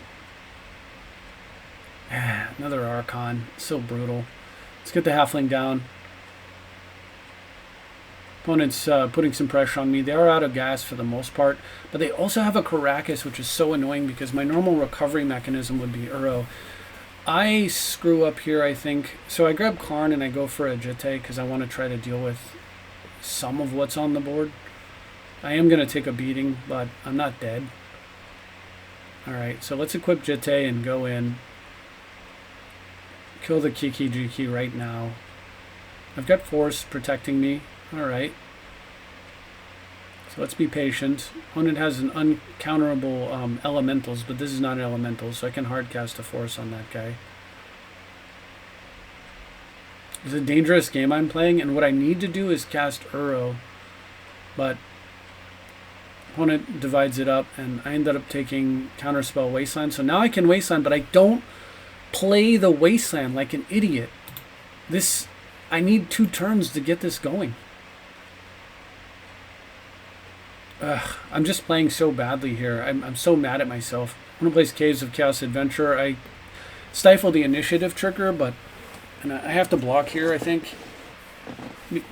Another Archon. So brutal. Let's get the Halfling down. Opponent's putting some pressure on me. They are out of gas for the most part, but they also have a Caracas, which is so annoying because my normal recovery mechanism would be Uro. I screw up here, I think. So I grab Karn and I go for a Jete because I want to try to deal with some of what's on the board. I am going to take a beating, but I'm not dead. Alright, so let's equip Jete and go in. Kill the Kiki Jiki right now. I've got Force protecting me. Alright. So let's be patient. Opponent has an uncounterable elementals, but this is not an elemental, so I can hard cast a Force on that guy. It's a dangerous game I'm playing, and what I need to do is cast Uro, but opponent divides it up, and I ended up taking Counterspell Wasteland. So now I can Wasteland, but I don't play the Wasteland like an idiot. I need 2 turns to get this going. I'm just playing so badly here. I'm so mad at myself. I'm going to place Caves of Chaos Adventure. I stifle the initiative trigger, but I have to block here, I think.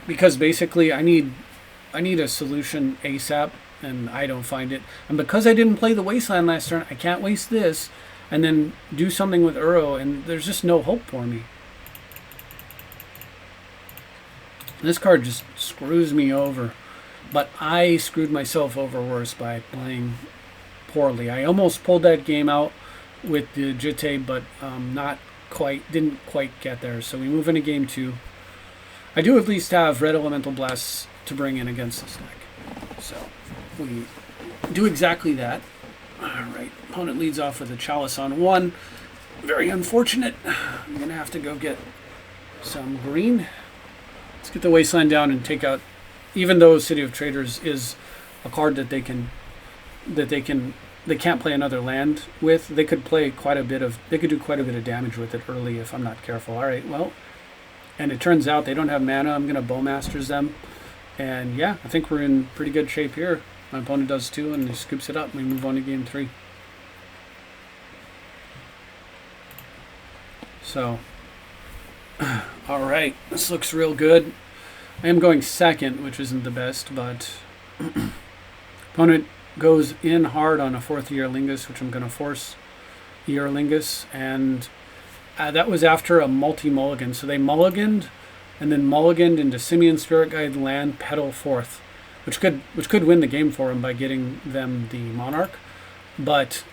Because basically I need a solution ASAP, and I don't find it. And because I didn't play the Wasteland last turn, I can't waste this and then do something with Uro, and there's just no hope for me. This card just screws me over. But I screwed myself over worse by playing poorly. I almost pulled that game out with the Jete, but didn't quite get there. So we move into game 2. I do at least have Red Elemental Blasts to bring in against this deck. So we do exactly that. Alright, opponent leads off with a Chalice on 1. Very unfortunate. I'm going to have to go get some green. Let's get the Wasteland down and take out, even though City of Traders is a card that they can't play another land with, they could do quite a bit of damage with it early if I'm not careful. Alright, well, and it turns out they don't have mana. I'm going to Bowmasters them. And yeah, I think we're in pretty good shape here. My opponent does too, and he scoops it up, and we move on to game 3. So, alright, this looks real good. I am going second, which isn't the best, but opponent goes in hard on a 4th Year Lingus, which I'm going to force Year Lingus, and that was after a multi-mulligan. So they mulliganed, and then mulliganed into Simian Spirit Guide land, Petal 4th, which could win the game for him by getting them the Monarch. But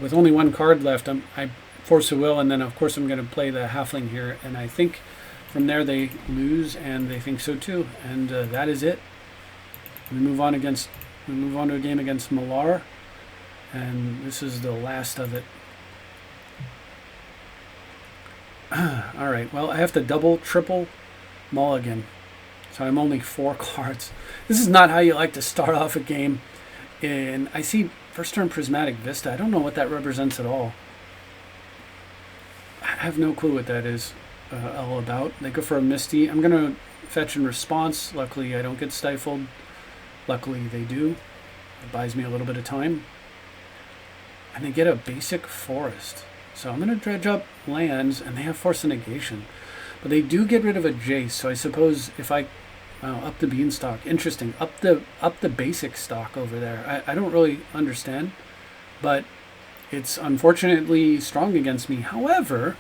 with only 1 card left, I force a will, and then of course I'm going to play the Halfling here, and I think from there they lose, and they think so too, and that is it. We move on to a game against Malar, and this is the last of it. All right, well, I have to double, triple mulligan, so I'm only 4 cards. This is not how you like to start off a game. And I see first turn Prismatic Vista. I don't know what that represents at all. I have no clue what that is all about. They go for a Misty. I'm going to fetch in response. Luckily, I don't get stifled. Luckily, they do. It buys me a little bit of time. And they get a basic forest. So I'm going to dredge up lands, and they have Force of Negation. But they do get rid of a Jace, so I suppose if I... up the Beanstalk. Interesting. Up the basic stock over there. I don't really understand. But It's unfortunately strong against me. However,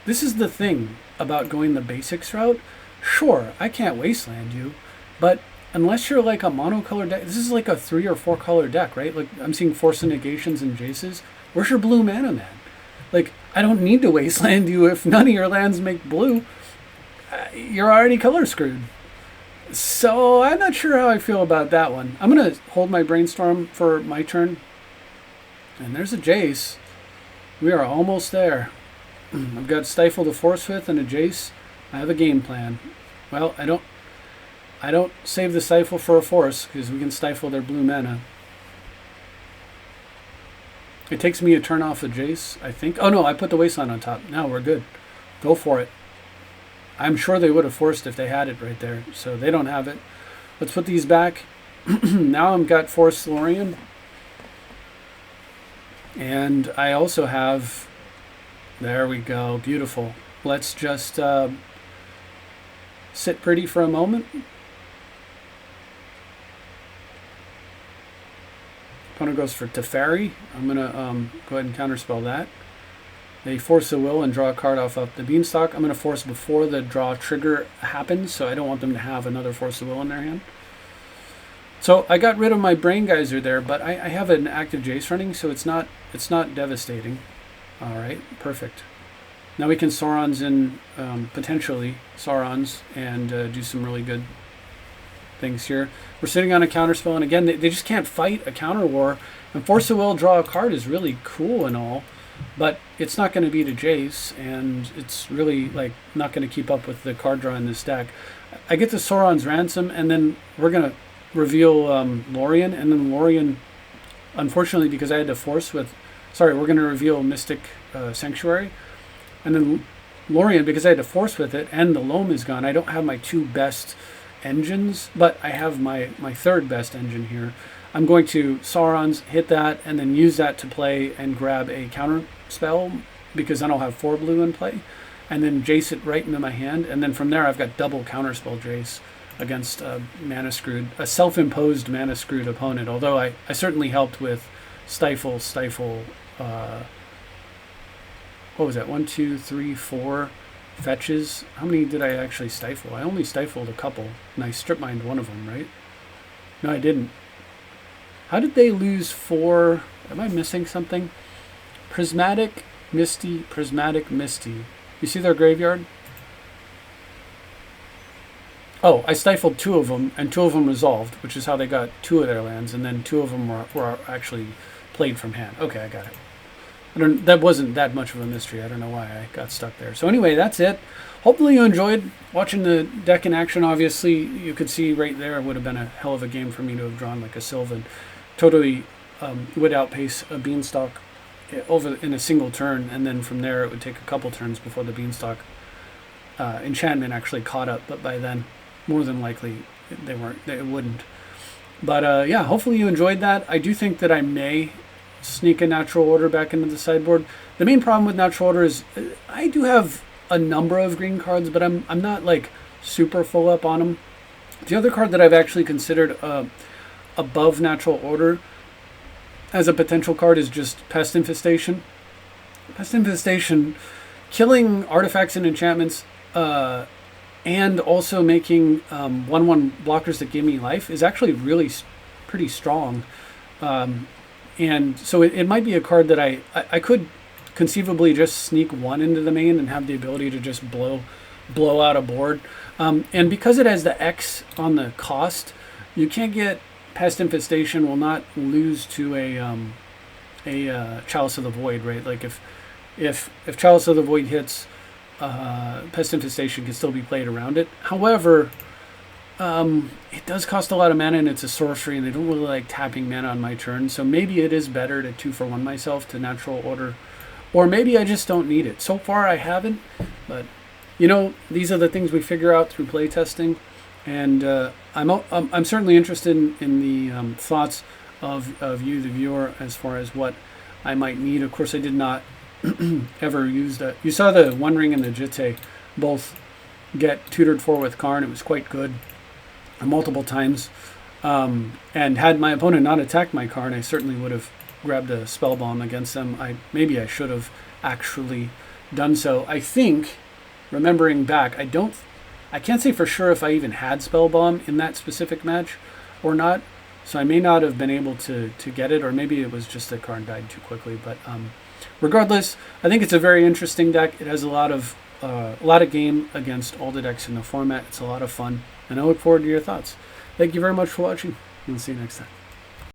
this is the thing about going the basics route. Sure, I can't wasteland you, but unless you're like a monocolor deck, this is like a 3 or 4 color deck, right? Like I'm seeing Force of Negations and Jaces. Where's your blue mana, man? Like I don't need to wasteland you if none of your lands make blue. You're already color screwed. So I'm not sure how I feel about that one. I'm gonna hold my brainstorm for my turn. And there's a Jace. We are almost there. I've got Stifle to Force with and a Jace. I have a game plan. Well, I don't save the Stifle for a Force because we can stifle their blue mana. It takes me a turn off a Jace, I think. Oh no, I put the Wasteland on top. Now we're good. Go for it. I'm sure they would have forced if they had it right there. So they don't have it. Let's put these back. Now I've got Force Lorien. And I also have... There we go. Beautiful. Let's just sit pretty for a moment. Opponent goes for Teferi. I'm going to go ahead and counterspell that. They force a will and draw a card off of the Beanstalk. I'm going to force before the draw trigger happens, so I don't want them to have another force of will in their hand. So I got rid of my Brain Geyser there, but I have an active Jace running, so it's not devastating. All right, perfect. Now we can Saurons in, potentially Saurons, and do some really good things here. We're sitting on a counterspell, and again, they just can't fight a counter war. And force a will, draw a card is really cool and all, but it's not going to beat a Jace, and it's really like not going to keep up with the card draw in this deck. I get the Sauron's Ransom, and then we're going to reveal Lorien, and then Lorien, unfortunately, because I had to force with... Sorry, we're going to reveal Mystic Sanctuary, and then Lorien, because I had to force with it, and the Loam is gone. I don't have my 2 best engines, but I have my 3rd best engine here. I'm going to Sauron's, hit that, and then use that to play and grab a counter spell, because then I'll have 4 blue in play, and then Jace it right into my hand, and then from there I've got double counterspell Jace against a self-imposed mana-screwed opponent, although I certainly helped with Stifle, what was that, 1, 2, 3, 4 fetches. How many did I actually stifle? I only stifled a couple, and I strip mined one of them, right? No, I didn't. How did they lose 4? Am I missing something? Prismatic Misty. You see their graveyard? Oh, I stifled 2 of them, and 2 of them resolved, which is how they got 2 of their lands, and then 2 of them were actually played from hand. Okay, I got it. That wasn't that much of a mystery. I don't know why I got stuck there. So anyway, that's it. Hopefully you enjoyed watching the deck in action. Obviously, you could see right there it would have been a hell of a game for me to have drawn like a Sylvan. Totally would outpace a Beanstalk over in a single turn, and then from there it would take a couple turns before the Beanstalk enchantment actually caught up. But by then, more than likely, it wouldn't. But yeah, hopefully you enjoyed that. I do think that I may sneak a Natural Order back into the sideboard. The main problem with Natural Order is I do have a number of green cards, but I'm not like super full up on them. The other card that I've actually considered above Natural Order as a potential card is just Pest Infestation. Pest Infestation, killing artifacts and enchantments, and also making 1/1 blockers that give me life is actually really pretty strong. And so it might be a card that I could conceivably just sneak 1 into the main and have the ability to just blow out a board. And because it has the X on the cost, you can't get Pest Infestation will not lose to a Chalice of the Void, right? Like if Chalice of the Void hits, Pest Infestation can still be played around it. However, it does cost a lot of mana, and it's a sorcery, and they don't really like tapping mana on my turn, so maybe it is better to 2-for-1 myself to Natural Order, or maybe I just don't need it. So far I haven't, but you know, these are the things we figure out through playtesting, and I'm certainly interested in the thoughts of you, the viewer, as far as what I might need. Of course, I did not ever use that. You saw the One Ring and the Jitte both get tutored for with Karn. It was quite good multiple times, and had my opponent not attacked my Karn, I certainly would have grabbed a spell bomb against them. Maybe I should have actually done so. I think, remembering back, I can't say for sure if I even had spell bomb in that specific match or not. So I may not have been able to get it, or maybe it was just the card died too quickly. But regardless, I think it's a very interesting deck. It has a lot of game against all the decks in the format. It's a lot of fun, and I look forward to your thoughts. Thank you very much for watching, and we'll see you next time.